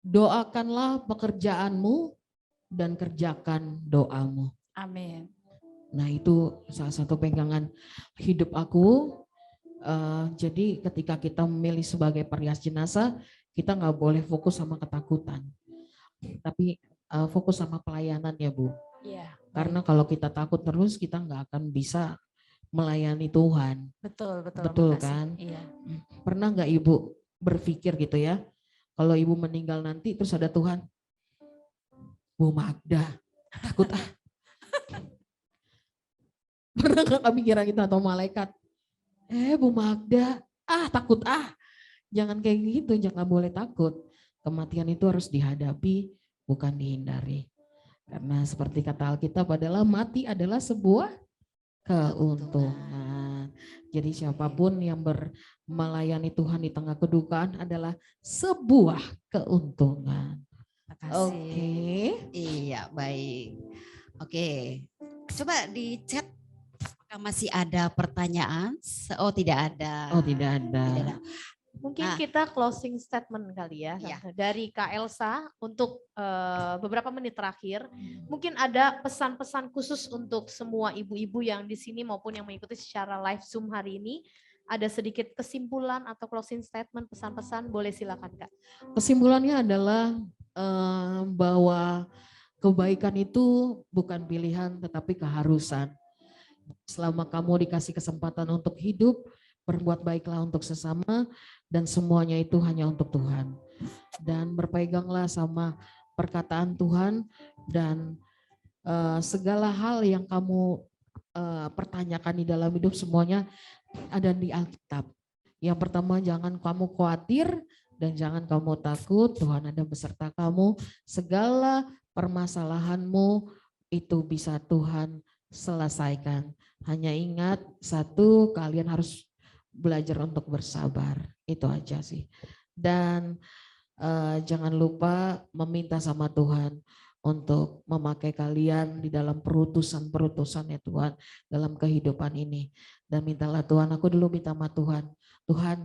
doakanlah pekerjaanmu dan kerjakan doamu. Amin. Nah itu salah satu pegangan hidup aku. Jadi ketika kita memilih sebagai perias jenazah, kita nggak boleh fokus sama ketakutan, tapi fokus sama pelayanan ya Bu. Iya. Karena kalau kita takut terus, kita nggak akan bisa melayani Tuhan. Betul. Betul makasih. kan? Iya. Pernah nggak Ibu berpikir gitu ya, kalau Ibu meninggal nanti terus ada Tuhan, Bu Magda, takut ah. Pernah nggak kepikiran itu atau malaikat? Bu Magda, takut ah. Jangan kayak gitu, jangan boleh takut. Kematian itu harus dihadapi, bukan dihindari. Karena seperti kata Alkitab adalah mati adalah sebuah keuntungan. Jadi siapapun yang melayani Tuhan di tengah kedukaan adalah sebuah keuntungan. Oke. Iya, baik. Oke. Coba di chat apakah masih ada pertanyaan? Oh, tidak ada. Oh, tidak ada. Mungkin kita closing statement kali ya, dari Kak Elsa untuk beberapa menit terakhir. Mungkin ada pesan-pesan khusus untuk semua ibu-ibu yang di sini maupun yang mengikuti secara live Zoom hari ini. Ada sedikit kesimpulan atau closing statement, pesan-pesan, boleh silakan Kak. Kesimpulannya adalah bahwa kebaikan itu bukan pilihan tetapi keharusan. Selama kamu dikasih kesempatan untuk hidup, berbuat baiklah untuk sesama, dan semuanya itu hanya untuk Tuhan. Dan berpeganglah sama perkataan Tuhan, dan segala hal yang kamu pertanyakan di dalam hidup semuanya ada di Alkitab. Yang pertama, jangan kamu khawatir dan jangan kamu takut, Tuhan ada beserta kamu. Segala permasalahanmu itu bisa Tuhan selesaikan. Hanya ingat satu, kalian harus belajar untuk bersabar. Itu aja sih. Dan jangan lupa meminta sama Tuhan untuk memakai kalian di dalam perutusan-perutusan ya Tuhan dalam kehidupan ini. Dan mintalah Tuhan, aku dulu minta sama Tuhan, Tuhan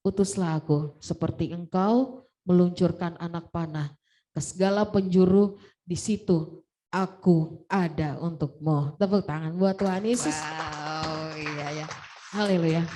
utuslah aku seperti Engkau meluncurkan anak panah ke segala penjuru di situ aku ada untukmu. Tepuk tangan buat Tuhan Yesus. Wow, iya ya. Haleluya.